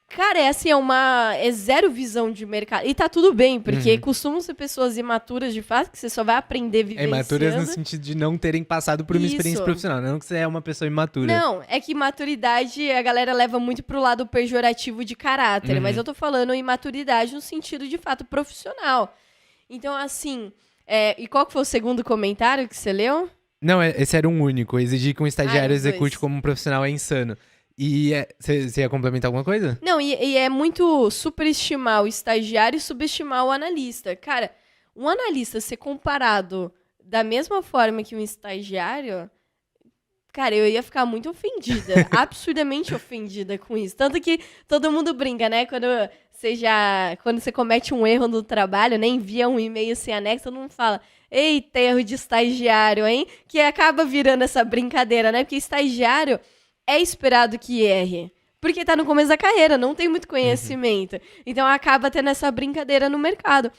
cara, é zero visão de mercado. E tá tudo bem, porque costumam ser pessoas imaturas de fato, que você só vai aprender vivenciando. Imaturas no sentido de não terem passado por uma experiência profissional, não que você é uma pessoa imatura. Não, é que maturidade a galera leva muito pro lado pejorativo de caráter, mas eu tô falando imaturidade no sentido de fato profissional. Então, assim... e qual que foi o segundo comentário que você leu? Não, esse era um único. Exigir que um estagiário execute como um profissional é insano. E você ia complementar alguma coisa? Não, e é muito superestimar o estagiário e subestimar o analista. Cara, um analista ser comparado da mesma forma que um estagiário... Cara, eu ia ficar muito ofendida. Absurdamente ofendida com isso. Tanto que todo mundo brinca, né? Quando você comete um erro no trabalho, né? Envia um e-mail sem anexo, todo mundo fala, eita, erro de estagiário, hein? Que acaba virando essa brincadeira, né? Porque estagiário é esperado que erre. Porque tá no começo da carreira, não tem muito conhecimento. Então acaba tendo essa brincadeira no mercado.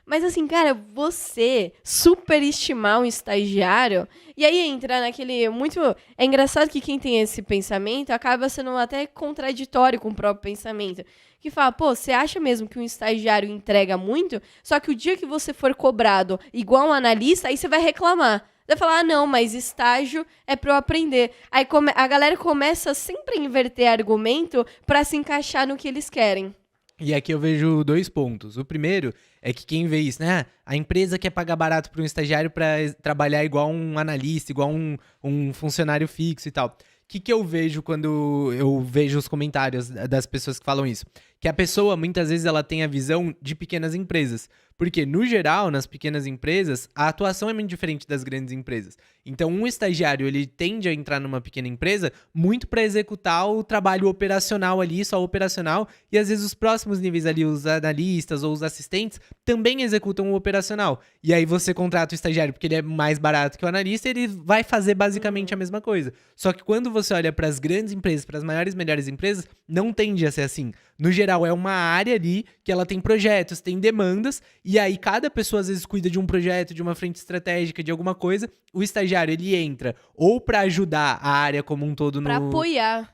Mas assim, cara, você superestimar um estagiário, e aí entra naquele muito... É engraçado que quem tem esse pensamento acaba sendo até contraditório com o próprio pensamento. Que fala, pô, você acha mesmo que um estagiário entrega muito, só que o dia que você for cobrado igual um analista, aí você vai reclamar. Vai falar, não, mas estágio é pra eu aprender. Aí a galera começa sempre a inverter argumento pra se encaixar no que eles querem. E aqui eu vejo 2 pontos. O primeiro é que quem vê isso, né? A empresa quer pagar barato para um estagiário para trabalhar igual um analista, igual um funcionário fixo e tal. O que eu vejo quando eu vejo os comentários das pessoas que falam isso? Que a pessoa, muitas vezes, ela tem a visão de pequenas empresas. Porque, no geral, nas pequenas empresas, a atuação é muito diferente das grandes empresas. Então, um estagiário, ele tende a entrar numa pequena empresa muito para executar o trabalho operacional ali, só operacional, e às vezes os próximos níveis ali, os analistas ou os assistentes, também executam o operacional. E aí você contrata o estagiário porque ele é mais barato que o analista, ele vai fazer basicamente a mesma coisa. Só que quando você olha para as grandes empresas, para as maiores, melhores empresas, não tende a ser assim. No geral, é uma área ali que ela tem projetos, tem demandas, e aí cada pessoa às vezes cuida de um projeto, de uma frente estratégica, de alguma coisa. O estagiário, ele entra ou para ajudar a área como um todo no...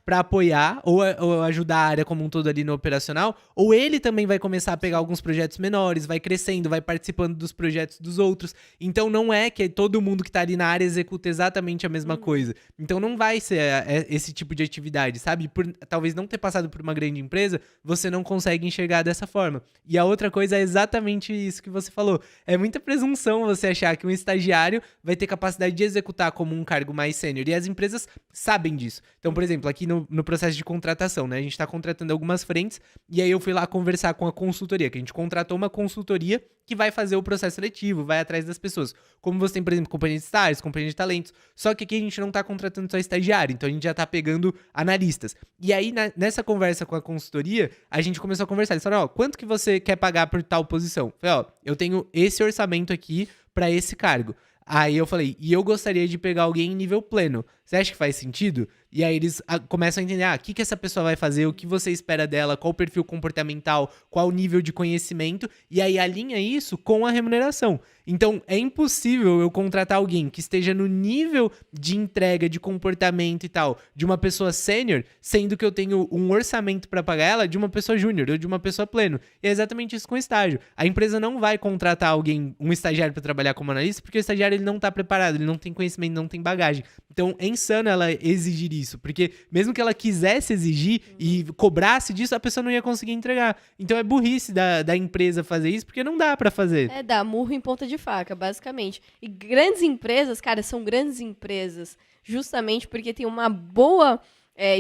Para apoiar, ou ajudar a área como um todo ali no operacional, ou ele também vai começar a pegar alguns projetos menores, vai crescendo, vai participando dos projetos dos outros. Então não é que todo mundo que tá ali na área executa exatamente a mesma coisa. Então não vai ser esse tipo de atividade, sabe? Por talvez não ter passado por uma grande empresa, você não consegue enxergar dessa forma. E a outra coisa é exatamente isso que você falou. É muita presunção você achar que um estagiário vai ter capacidade de executar como um cargo mais sênior. E as empresas sabem disso. Então, por exemplo, aqui no processo de contratação, né? A gente está contratando algumas frentes e aí eu fui lá conversar com a consultoria, que a gente contratou uma consultoria que vai fazer o processo seletivo, vai atrás das pessoas. Como você tem, por exemplo, companhia de estágios, companhia de talentos. Só que aqui a gente não está contratando só estagiário, então a gente já está pegando analistas. E aí, nessa conversa com a consultoria, a gente começou a conversar. Eles falaram, ó, quanto que você quer pagar por tal posição? Eu falei, ó, eu tenho esse orçamento aqui para esse cargo. Aí eu falei, e eu gostaria de pegar alguém em nível pleno. Você acha que faz sentido? E aí eles começam a entender, o que essa pessoa vai fazer, o que você espera dela, qual o perfil comportamental, qual o nível de conhecimento, e aí alinha isso com a remuneração. Então, é impossível eu contratar alguém que esteja no nível de entrega, de comportamento e tal, de uma pessoa sênior, sendo que eu tenho um orçamento para pagar ela de uma pessoa júnior ou de uma pessoa pleno. E é exatamente isso com o estágio. A empresa não vai contratar alguém, um estagiário para trabalhar como analista, porque o estagiário ele não está preparado, ele não tem conhecimento, não tem bagagem. Então, é insano ela exigir isso, porque mesmo que ela quisesse exigir e cobrasse disso, a pessoa não ia conseguir entregar. Então, é burrice da empresa fazer isso, porque não dá para fazer. É dar murro em ponta de faca, basicamente. E grandes empresas, cara, são grandes empresas justamente porque tem uma boa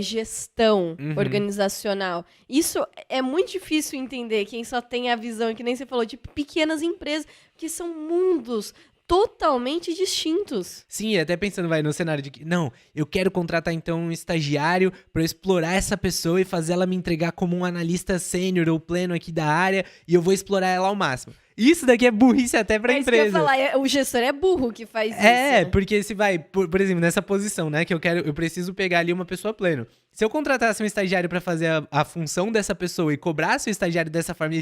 gestão organizacional. Isso é muito difícil entender, quem só tem a visão, que nem você falou, de pequenas empresas, que são mundos totalmente distintos. Sim, até pensando, no cenário de que, não, eu quero contratar então um estagiário para eu explorar essa pessoa e fazer ela me entregar como um analista sênior ou pleno aqui da área e eu vou explorar ela ao máximo. Isso daqui é burrice até pra empresa. Isso que eu ia falar, o gestor é burro que faz isso. Porque se vai, por exemplo, nessa posição, né, que eu preciso pegar ali uma pessoa pleno. Se eu contratasse um estagiário pra fazer a função dessa pessoa e cobrasse o estagiário dessa forma,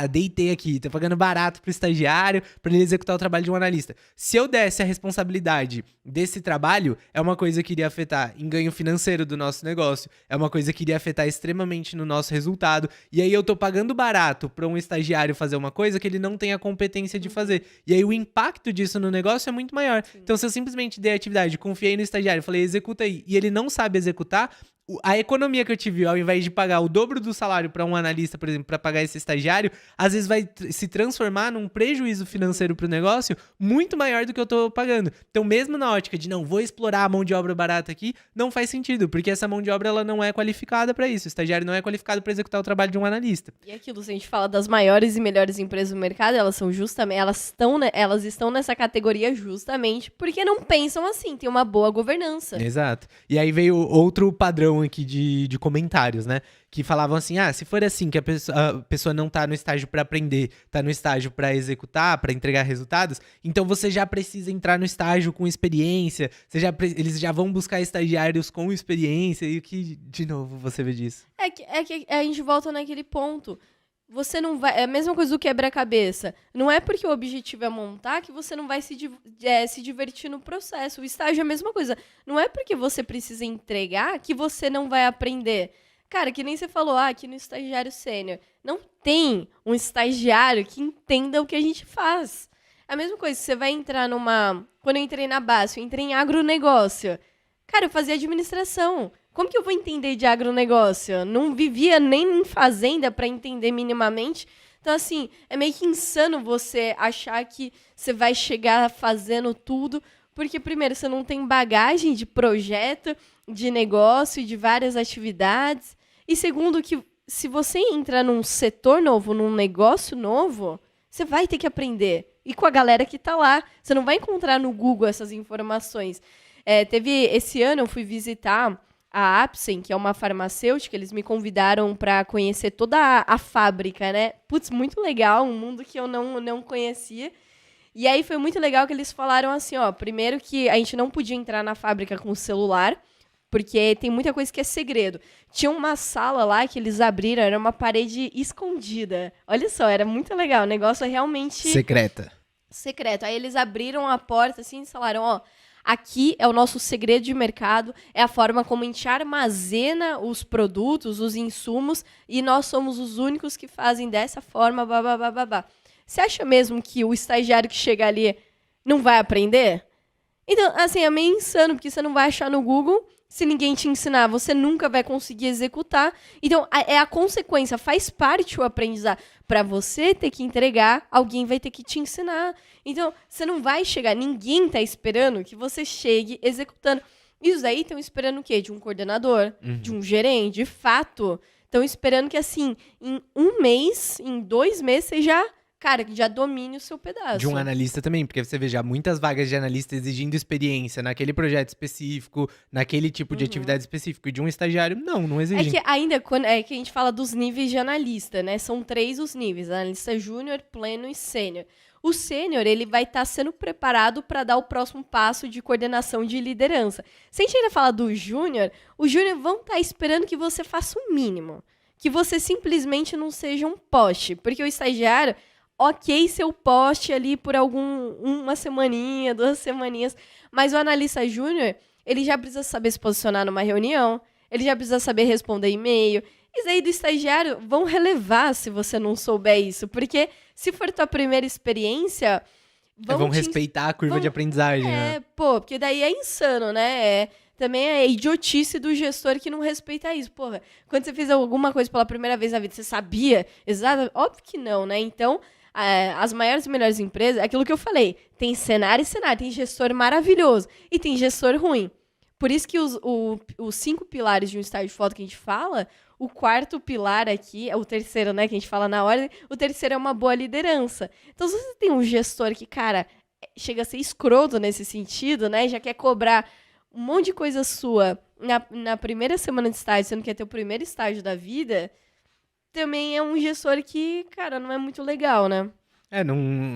deitei aqui, tô pagando barato pro estagiário pra ele executar o trabalho de um analista. Se eu desse a responsabilidade desse trabalho, é uma coisa que iria afetar em ganho financeiro do nosso negócio, é uma coisa que iria afetar extremamente no nosso resultado, e aí eu tô pagando barato pra um estagiário fazer uma coisa que ele não tem a competência de fazer. E aí o impacto disso no negócio é muito maior. Sim. Então, se eu simplesmente dei a atividade, confiei no estagiário, falei, executa aí, e ele não sabe executar, a economia que eu tive, ao invés de pagar o dobro do salário para um analista, por exemplo, para pagar esse estagiário, às vezes vai se transformar num prejuízo financeiro para o negócio muito maior do que eu tô pagando. Então, mesmo na ótica de não vou explorar a mão de obra barata aqui, não faz sentido, porque essa mão de obra ela não é qualificada para isso. O estagiário não é qualificado para executar o trabalho de um analista. E aquilo, se a gente fala das maiores e melhores empresas do mercado, elas são justamente, elas estão nessa categoria justamente porque não pensam assim, tem uma boa governança. Exato. E aí veio outro padrão aqui de comentários, né? Que falavam assim, se for assim, que a pessoa não tá no estágio para aprender, tá no estágio para executar, para entregar resultados, então você já precisa entrar no estágio com experiência, eles já vão buscar estagiários com experiência, e o que, de novo, você vê disso? É que a gente volta naquele ponto. você não vai. É a mesma coisa do quebra-cabeça. Não é porque o objetivo é montar que você não vai se divertir no processo. O estágio é a mesma coisa. Não é porque você precisa entregar que você não vai aprender. Cara, que nem você falou, aqui no estagiário sênior. Não tem um estagiário que entenda o que a gente faz. É a mesma coisa, você vai entrar numa. Quando eu entrei na base, eu entrei em agronegócio. Cara, eu fazia administração. Como que eu vou entender de agronegócio? Não vivia nem em fazenda para entender minimamente. Então, assim, é meio que insano você achar que você vai chegar fazendo tudo, porque, primeiro, você não tem bagagem de projeto, de negócio, de várias atividades. E, segundo, que se você entra num setor novo, num negócio novo, você vai ter que aprender. E com a galera que tá lá. Você não vai encontrar no Google essas informações. Esse ano eu fui visitar a Apsen, que é uma farmacêutica, eles me convidaram para conhecer toda a fábrica, né? Putz, muito legal, um mundo que eu não conhecia. E aí foi muito legal que eles falaram assim, ó, primeiro que a gente não podia entrar na fábrica com o celular, porque tem muita coisa que é segredo. Tinha uma sala lá que eles abriram, era uma parede escondida. Olha só, era muito legal, o negócio é realmente Secreta. secreto. Aí eles abriram a porta assim e falaram, ó, aqui é o nosso segredo de mercado, é a forma como a gente armazena os produtos, os insumos, e nós somos os únicos que fazem dessa forma, babá. Você acha mesmo que o estagiário que chega ali não vai aprender? Então, assim, é meio insano, porque você não vai achar no Google, se ninguém te ensinar, você nunca vai conseguir executar. Então, é a consequência, faz parte o aprendizado. Para você ter que entregar, alguém vai ter que te ensinar. Então, você não vai chegar, ninguém tá esperando que você chegue executando. Isso aí estão esperando o quê? De um coordenador, de um gerente, de fato. Estão esperando que, assim, em 1 mês, em 2 meses, você já, cara, que já domine o seu pedaço. De um analista também, porque você vê já muitas vagas de analista exigindo experiência naquele projeto específico, naquele tipo de atividade específico. E de um estagiário, não É exige. que ainda, é que a gente fala dos níveis de analista, né? São 3 os níveis, analista júnior, pleno e sênior. O sênior, ele vai estar sendo preparado para dar o próximo passo de coordenação de liderança. Se a gente ainda fala do júnior, os júnior vão estar esperando que você faça o mínimo. Que você simplesmente não seja um poste. Porque o estagiário, ok, seu poste ali por uma semaninha, 2 semaninhas. Mas o analista júnior, ele já precisa saber se posicionar numa reunião, ele já precisa saber responder e-mail. Isso aí do estagiário vão relevar se você não souber isso. Porque se for tua primeira experiência, Vão respeitar a curva de aprendizagem, né? Porque daí é insano, né? Também é idiotice do gestor que não respeita isso. Porra, quando você fez alguma coisa pela primeira vez na vida, você sabia? Exato? Óbvio que não, né? Então, as maiores e melhores empresas, aquilo que eu falei, tem cenário e cenário, tem gestor maravilhoso e tem gestor ruim. Por isso que os 5 pilares de um estágio de foto que a gente fala, o 4º pilar aqui, é o terceiro, né, que a gente fala na ordem, o terceiro é uma boa liderança. Então, se você tem um gestor que, cara, chega a ser escroto nesse sentido, né, já quer cobrar um monte de coisa sua na primeira semana de estágio, sendo que é teu primeiro estágio da vida, também é um gestor que, cara, não é muito legal, né?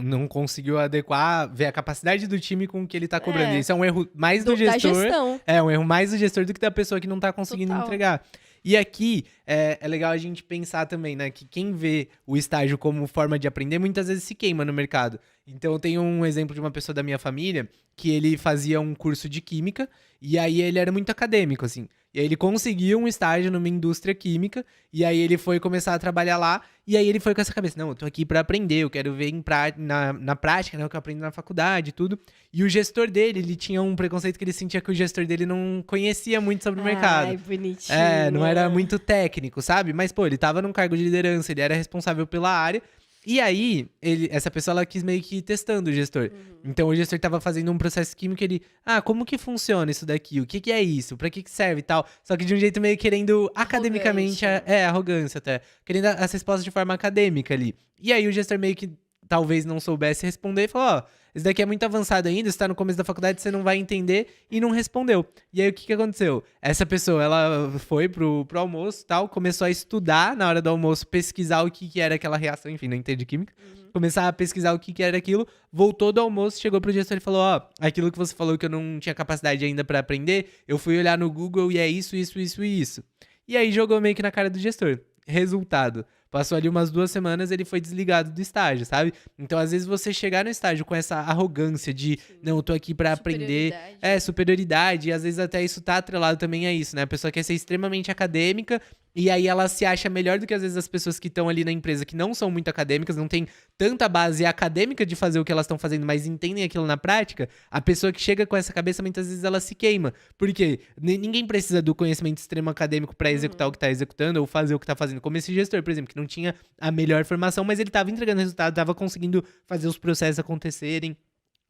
Não conseguiu adequar, ver a capacidade do time com o que ele tá cobrando. É. Isso é um erro mais do Da gestor. gestão. É um erro mais do gestor do que da pessoa que não tá conseguindo Total. entregar. E aqui é legal a gente pensar também, né? Que quem vê o estágio como forma de aprender, muitas vezes se queima no mercado. Então eu tenho um exemplo de uma pessoa da minha família que ele fazia um curso de química e aí ele era muito acadêmico, assim. E aí ele conseguiu um estágio numa indústria química e aí ele foi começar a trabalhar lá e aí ele foi com essa cabeça, não, eu tô aqui pra aprender, eu quero ver na prática, né, o que eu aprendo na faculdade e tudo. E o gestor dele, ele tinha um preconceito que ele sentia que o gestor dele não conhecia muito sobre o mercado. Ai, bonitinho. Não era muito técnico, sabe? Mas, pô, ele tava num cargo de liderança, ele era responsável pela área. E aí, essa pessoa, ela quis meio que ir testando o gestor. Então, o gestor tava fazendo um processo químico, ele... como que funciona isso daqui? O que que é isso? Pra que que serve e tal? Só que de um jeito meio querendo, academicamente... Arrogância até. Querendo as respostas de forma acadêmica ali. E aí, o gestor meio que talvez não soubesse responder e falou, esse daqui é muito avançado ainda, você tá no começo da faculdade, você não vai entender, e não respondeu. E aí, o que que aconteceu? Essa pessoa, ela foi pro almoço e tal, começou a estudar na hora do almoço, pesquisar o que que era aquela reação, enfim, não entende química, começar a pesquisar o que que era aquilo, voltou do almoço, chegou pro gestor e falou, aquilo que você falou que eu não tinha capacidade ainda pra aprender, eu fui olhar no Google e é isso, isso, isso e isso. E aí, jogou meio que na cara do gestor. Resultado, Passou ali umas 2 semanas, ele foi desligado do estágio, sabe? Então, às vezes, você chegar no estágio com essa arrogância de, não, eu tô aqui pra aprender. Superioridade. E às vezes até isso tá atrelado também a isso, né? A pessoa quer ser extremamente acadêmica e aí ela se acha melhor do que às vezes as pessoas que estão ali na empresa que não são muito acadêmicas, não tem tanta base acadêmica de fazer o que elas estão fazendo, mas entendem aquilo na prática. A pessoa que chega com essa cabeça, muitas vezes ela se queima. Por quê? Ninguém precisa do conhecimento extremo acadêmico pra executar o que tá executando ou fazer o que tá fazendo. Como esse gestor, por exemplo, que não tinha a melhor formação, mas ele tava entregando resultado, tava conseguindo fazer os processos acontecerem,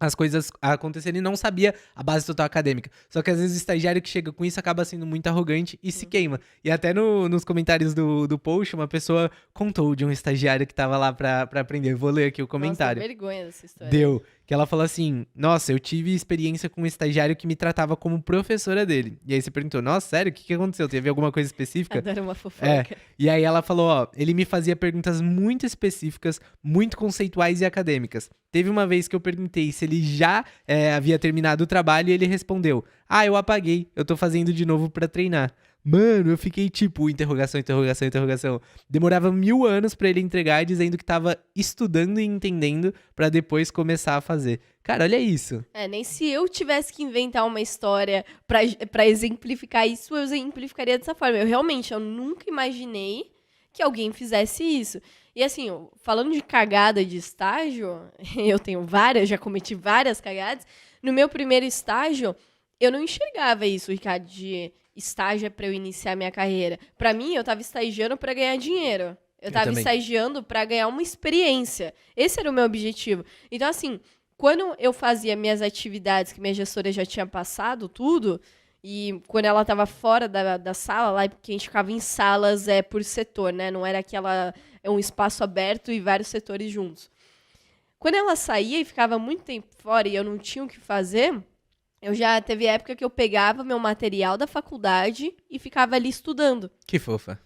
as coisas acontecerem, e não sabia a base total acadêmica. Só que às vezes o estagiário que chega com isso acaba sendo muito arrogante e se queima. E até nos comentários do post, uma pessoa contou de um estagiário que tava lá pra aprender. Vou ler aqui o comentário. Nossa, vergonha dessa história. Deu. Que ela falou assim, nossa, eu tive experiência com um estagiário que me tratava como professora dele. E aí você perguntou, nossa, sério? O que aconteceu? Teve alguma coisa específica? Adoro uma fofoca. E aí ela falou, ó, ele me fazia perguntas muito específicas, muito conceituais e acadêmicas. Teve uma vez que eu perguntei se ele já havia terminado o trabalho e ele respondeu, eu apaguei, eu tô fazendo de novo pra treinar. Mano, eu fiquei tipo, interrogação, interrogação, interrogação. Demorava 1000 anos pra ele entregar, dizendo que tava estudando e entendendo pra depois começar a fazer. Cara, olha isso. Nem se eu tivesse que inventar uma história pra exemplificar isso, eu exemplificaria dessa forma. Eu nunca imaginei que alguém fizesse isso. E assim, falando de cagada de estágio, eu tenho várias, já cometi várias cagadas. No meu primeiro estágio, eu não enxergava isso, Ricardo, de estágio é pra eu iniciar minha carreira. Pra mim, eu tava estagiando pra ganhar dinheiro. Eu tava estagiando pra ganhar uma experiência. Esse era o meu objetivo. Então, assim, quando eu fazia minhas atividades, que minha gestora já tinha passado tudo, e quando ela tava fora da sala, lá, porque a gente ficava em salas por setor, né? Não era um espaço aberto e vários setores juntos. Quando ela saía e ficava muito tempo fora e eu não tinha o que fazer, eu já teve época que eu pegava meu material da faculdade e ficava ali estudando. Que fofa.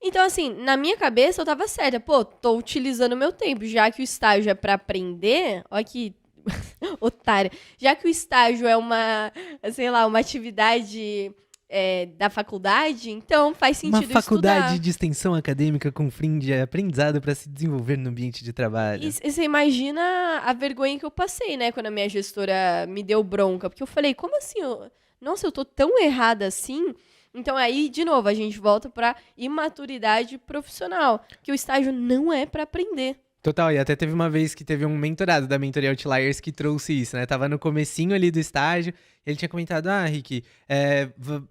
Então, assim, na minha cabeça eu tava certa. Pô, tô utilizando o meu tempo. Já que o estágio é pra aprender, olha que otária. Já que o estágio é uma atividade da faculdade, então faz sentido estudar. Uma faculdade estudar. de extensão acadêmica com fim de aprendizado para se desenvolver no ambiente de trabalho. E você imagina a vergonha que eu passei, né? Quando a minha gestora me deu bronca. Porque eu falei, como assim? Nossa, eu tô tão errada assim? Então aí, de novo, a gente volta pra imaturidade profissional. Que o estágio não é pra aprender. Total, e até teve uma vez que teve um mentorado da Mentoria Outliers que trouxe isso, né? Tava no comecinho ali do estágio, ele tinha comentado, Rick,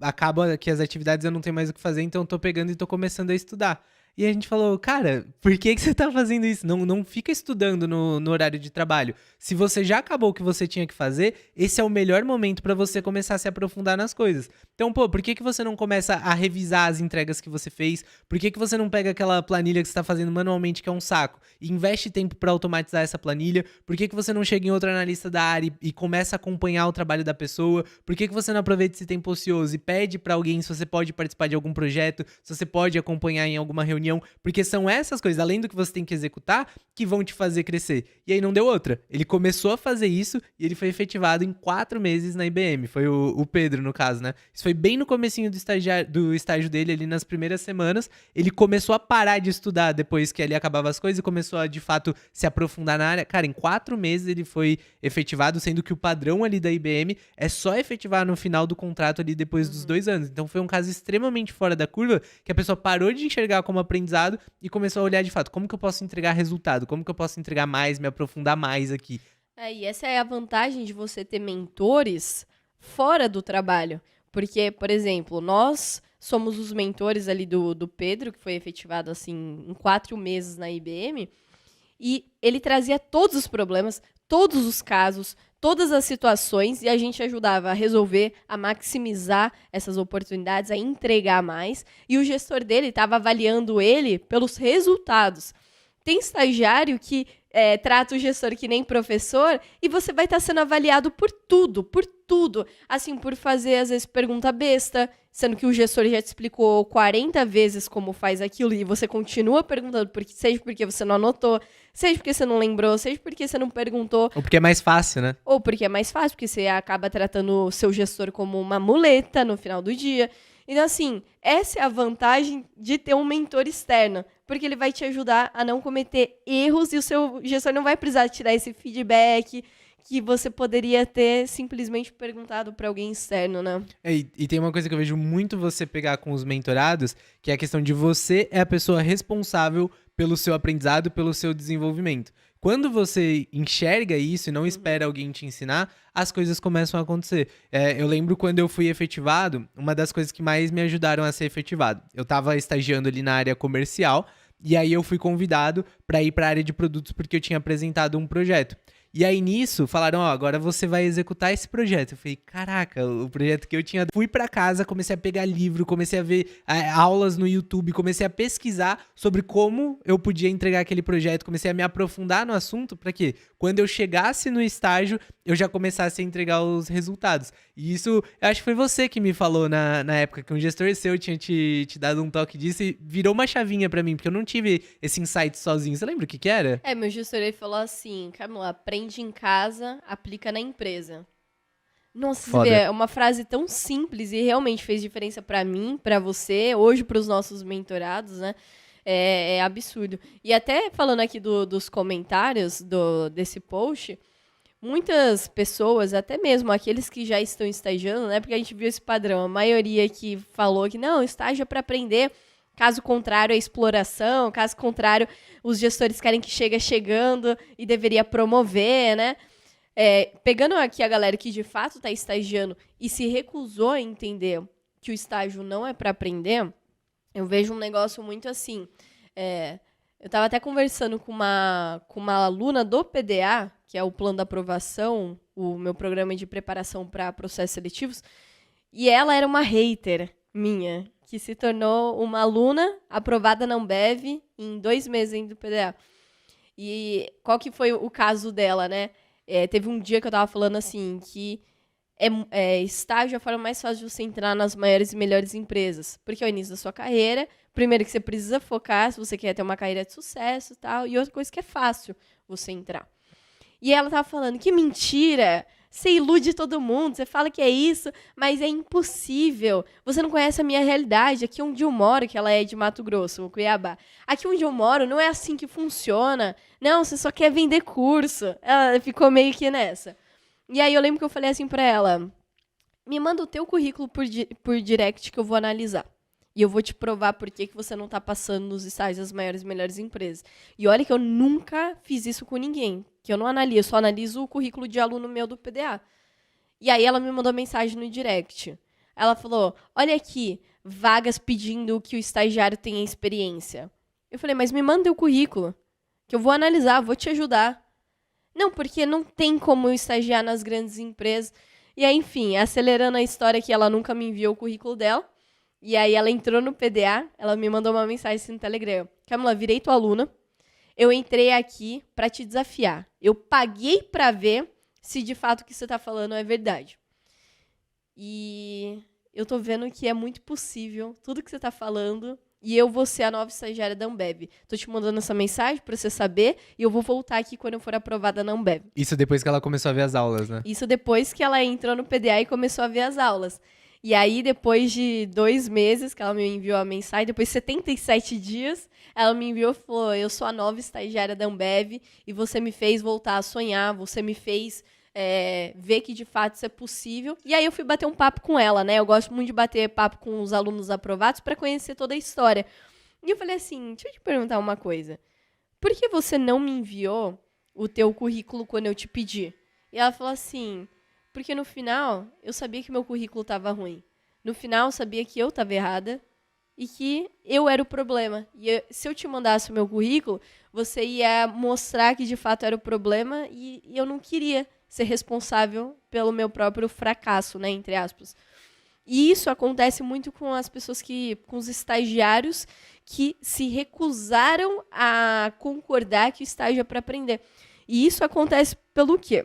acaba que as atividades eu não tenho mais o que fazer, então eu tô pegando e tô começando a estudar. E a gente falou, cara, por que você tá fazendo isso? Não fica estudando no horário de trabalho. Se você já acabou o que você tinha que fazer, esse é o melhor momento pra você começar a se aprofundar nas coisas. Então, por que você não começa a revisar as entregas que você fez? Por que você não pega aquela planilha que você tá fazendo manualmente, que é um saco, e investe tempo pra automatizar essa planilha? Por que você não chega em outro analista da área e começa a acompanhar o trabalho da pessoa? Por que você não aproveita esse tempo ocioso e pede pra alguém se você pode participar de algum projeto, se você pode acompanhar em alguma reunião? Porque são essas coisas, além do que você tem que executar, que vão te fazer crescer. E aí não deu outra. Ele começou a fazer isso e ele foi efetivado em 4 meses na IBM. Foi o Pedro, no caso, né? Isso foi bem no comecinho do estágio dele, ali nas primeiras semanas. Ele começou a parar de estudar depois que ali acabava as coisas e começou a, de fato, se aprofundar na área. Cara, em 4 meses ele foi efetivado, sendo que o padrão ali da IBM é só efetivar no final do contrato ali depois dos 2 anos. Então foi um caso extremamente fora da curva, que a pessoa parou de enxergar como aprendizado e começou a olhar de fato, como que eu posso entregar resultado? Como que eu posso entregar mais, me aprofundar mais aqui? E essa é a vantagem de você ter mentores fora do trabalho. Porque, por exemplo, nós somos os mentores ali do Pedro, que foi efetivado assim em 4 meses na IBM, e ele trazia todos os problemas, todos os casos, todas as situações, e a gente ajudava a resolver, a maximizar essas oportunidades, a entregar mais, e o gestor dele estava avaliando ele pelos resultados. Tem estagiário que trata o gestor que nem professor e você vai estar sendo avaliado por tudo. Assim, por fazer, às vezes, pergunta besta, sendo que o gestor já te explicou 40 vezes como faz aquilo e você continua perguntando, seja porque você não anotou, seja porque você não lembrou, seja porque você não perguntou. Ou porque é mais fácil, né? Ou porque é mais fácil, porque você acaba tratando o seu gestor como uma muleta no final do dia. Então, assim, essa é a vantagem de ter um mentor externo. porque ele vai te ajudar a não cometer erros e o seu gestor não vai precisar te dar esse feedback que você poderia ter simplesmente perguntado para alguém externo, né? E tem uma coisa que eu vejo muito você pegar com os mentorados, que é a questão de você é a pessoa responsável pelo seu aprendizado, pelo seu desenvolvimento. Quando você enxerga isso e não espera alguém te ensinar, as coisas começam a acontecer. Eu lembro quando eu fui efetivado, uma das coisas que mais me ajudaram a ser efetivado. Eu estava estagiando ali na área comercial, e aí eu fui convidado para ir para a área de produtos porque eu tinha apresentado um projeto. E aí nisso falaram, agora você vai executar esse projeto. Eu falei, caraca, o projeto que eu tinha... Fui pra casa, comecei a pegar livro, comecei a ver aulas no YouTube, comecei a pesquisar sobre como eu podia entregar aquele projeto, comecei a me aprofundar no assunto para que quando eu chegasse no estágio, eu já começasse a entregar os resultados. E isso, eu acho que foi você que me falou na época, que um gestor seu tinha te dado um toque disso e virou uma chavinha pra mim, porque eu não tive esse insight sozinho. Você lembra o que era? Meu gestor ele falou assim, Camila, aprende em casa, aplica na empresa. Nossa, Foda. você vê, é uma frase tão simples e realmente fez diferença pra mim, pra você, hoje pros nossos mentorados, né? É absurdo. E até falando aqui dos comentários desse post, muitas pessoas, até mesmo aqueles que já estão estagiando, né? Porque a gente viu esse padrão, a maioria que falou que não, estágio é pra aprender, caso contrário é exploração, caso contrário os gestores querem que chegue chegando e deveria promover, né? Pegando aqui a galera que de fato está estagiando e se recusou a entender que o estágio não é para aprender, eu vejo um negócio muito assim. Eu estava até conversando com uma aluna do PDA, que é o Plano da Aprovação, o meu programa de preparação para processos seletivos, e ela era uma hater minha, que se tornou uma aluna aprovada na Ambev em 2 meses ainda do PDA. E qual que foi o caso dela, né? Teve um dia que eu tava falando assim, que estágio é a forma mais fácil de você entrar nas maiores e melhores empresas. Porque é o início da sua carreira. Primeiro que você precisa focar, se você quer ter uma carreira de sucesso e tal. E outra coisa que é fácil você entrar. E ela tava falando, que mentira! Você ilude todo mundo, você fala que é isso, mas é impossível. Você não conhece a minha realidade. Aqui onde eu moro, que ela é de Mato Grosso, Cuiabá. Aqui onde eu moro não é assim que funciona. Não, você só quer vender curso. Ela ficou meio que nessa. E aí eu lembro que eu falei assim pra ela, me manda o teu currículo por direct que eu vou analisar. E eu vou te provar por que você não tá passando nos estágios das maiores e melhores empresas. E olha que eu nunca fiz isso com ninguém. Que eu não analiso, eu só analiso o currículo de aluno meu do PDA. E aí ela me mandou mensagem no direct. Ela falou, olha aqui, vagas pedindo que o estagiário tenha experiência. Eu falei, mas me manda teu currículo, que eu vou analisar, vou te ajudar. Não, porque não tem como eu estagiar nas grandes empresas. E aí, enfim, acelerando a história que ela nunca me enviou o currículo dela. E aí ela entrou no PDA, ela me mandou uma mensagem assim no Telegram. Camila, virei tua aluna. Eu entrei aqui pra te desafiar. Eu paguei pra ver se de fato o que você tá falando é verdade. E eu tô vendo que é muito possível tudo que você tá falando. E eu vou ser a nova estagiária da Ambev. Tô te mandando essa mensagem pra você saber. E eu vou voltar aqui quando eu for aprovada na Ambev. Isso depois que ela começou a ver as aulas, né? Isso depois que ela entrou no PDA e começou a ver as aulas. E aí, depois de 2 meses que ela me enviou a mensagem, depois de 77 dias, ela me enviou e falou, eu sou a nova estagiária da Ambev e você me fez voltar a sonhar, você me fez ver que de fato isso é possível. E aí eu fui bater um papo com ela, né? Eu gosto muito de bater papo com os alunos aprovados para conhecer toda a história. E eu falei assim, deixa eu te perguntar uma coisa. Por que você não me enviou o teu currículo quando eu te pedi? E ela falou assim... Porque no final, eu sabia que meu currículo estava ruim. No final, eu sabia que eu estava errada e que eu era o problema. E se eu te mandasse o meu currículo, você ia mostrar que de fato era o problema e eu não queria ser responsável pelo meu próprio fracasso, né, entre aspas. E isso acontece muito com as pessoas com os estagiários que se recusaram a concordar que o estágio é para aprender. E isso acontece pelo quê?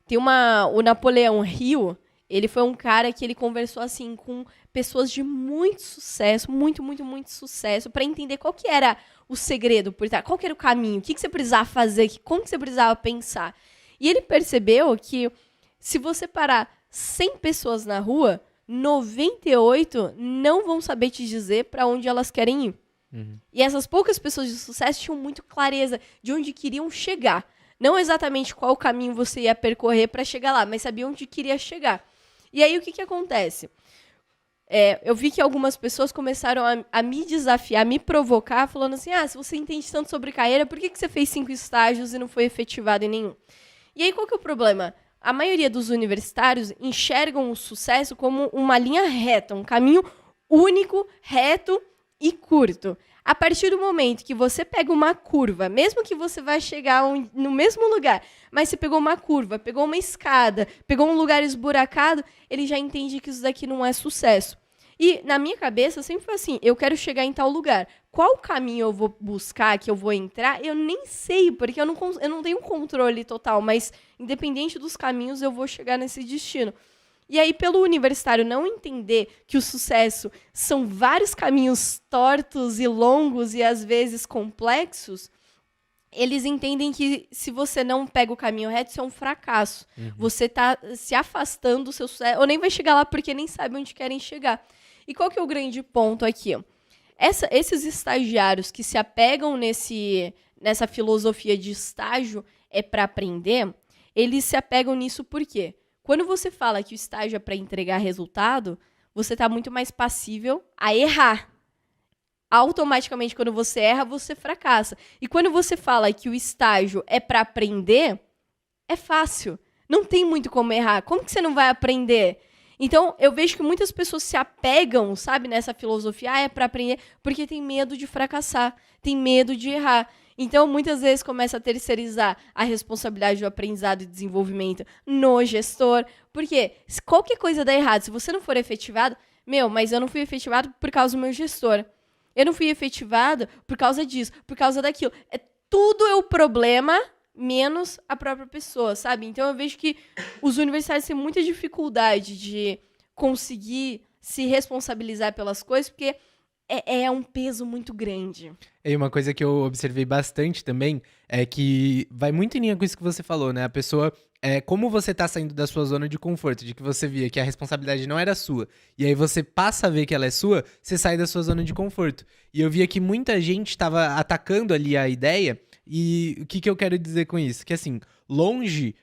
Tem o Napoleão Hill, ele foi um cara que ele conversou assim com pessoas de muito sucesso, muito, muito, muito sucesso, para entender qual que era o segredo por trás, qual que era o caminho, o que você precisava fazer, como que você precisava pensar. E ele percebeu que se você parar 100 pessoas na rua, 98 não vão saber te dizer para onde elas querem ir. E essas poucas pessoas de sucesso tinham muito clareza de onde queriam chegar. Não exatamente qual caminho você ia percorrer para chegar lá, mas sabia onde queria chegar. E aí, o que acontece? Eu vi que algumas pessoas começaram a me desafiar, a me provocar, falando assim, se você entende tanto sobre carreira, por que você fez 5 estágios e não foi efetivado em nenhum? E aí, qual que é o problema? A maioria dos universitários enxergam o sucesso como uma linha reta, um caminho único, reto e curto. A partir do momento que você pega uma curva, mesmo que você vai chegar no mesmo lugar, mas você pegou uma curva, pegou uma escada, pegou um lugar esburacado, ele já entende que isso daqui não é sucesso. E na minha cabeça sempre foi assim, eu quero chegar em tal lugar. Qual caminho eu vou buscar, que eu vou entrar, eu nem sei, porque eu não tenho controle total, mas independente dos caminhos, eu vou chegar nesse destino. E aí, pelo universitário não entender que o sucesso são vários caminhos tortos e longos e às vezes complexos, eles entendem que se você não pega o caminho reto, isso é um fracasso. Você está se afastando do seu sucesso, ou nem vai chegar lá porque nem sabe onde querem chegar. E qual que é o grande ponto aqui? Esses estagiários que se apegam nessa filosofia de estágio para aprender, eles se apegam nisso por quê? Quando você fala que o estágio é para entregar resultado, você está muito mais passível a errar. Automaticamente, quando você erra, você fracassa. E quando você fala que o estágio é para aprender, é fácil. Não tem muito como errar. Como que você não vai aprender? Então, eu vejo que muitas pessoas se apegam, sabe, nessa filosofia, é para aprender, porque tem medo de fracassar, tem medo de errar. Então, muitas vezes começa a terceirizar a responsabilidade do aprendizado e desenvolvimento no gestor, porque se qualquer coisa dá errado, se você não for efetivado, mas eu não fui efetivado por causa do meu gestor. Eu não fui efetivado por causa disso, por causa daquilo. Tudo é o problema, menos a própria pessoa, sabe? Então, eu vejo que os universitários têm muita dificuldade de conseguir se responsabilizar pelas coisas, porque é um peso muito grande. E uma coisa que eu observei bastante também é que vai muito em linha com isso que você falou, né? A pessoa, como você tá saindo da sua zona de conforto, de que você via que a responsabilidade não era sua, e aí você passa a ver que ela é sua, você sai da sua zona de conforto. E eu via que muita gente tava atacando ali a ideia, e o que eu quero dizer com isso? Que assim, longe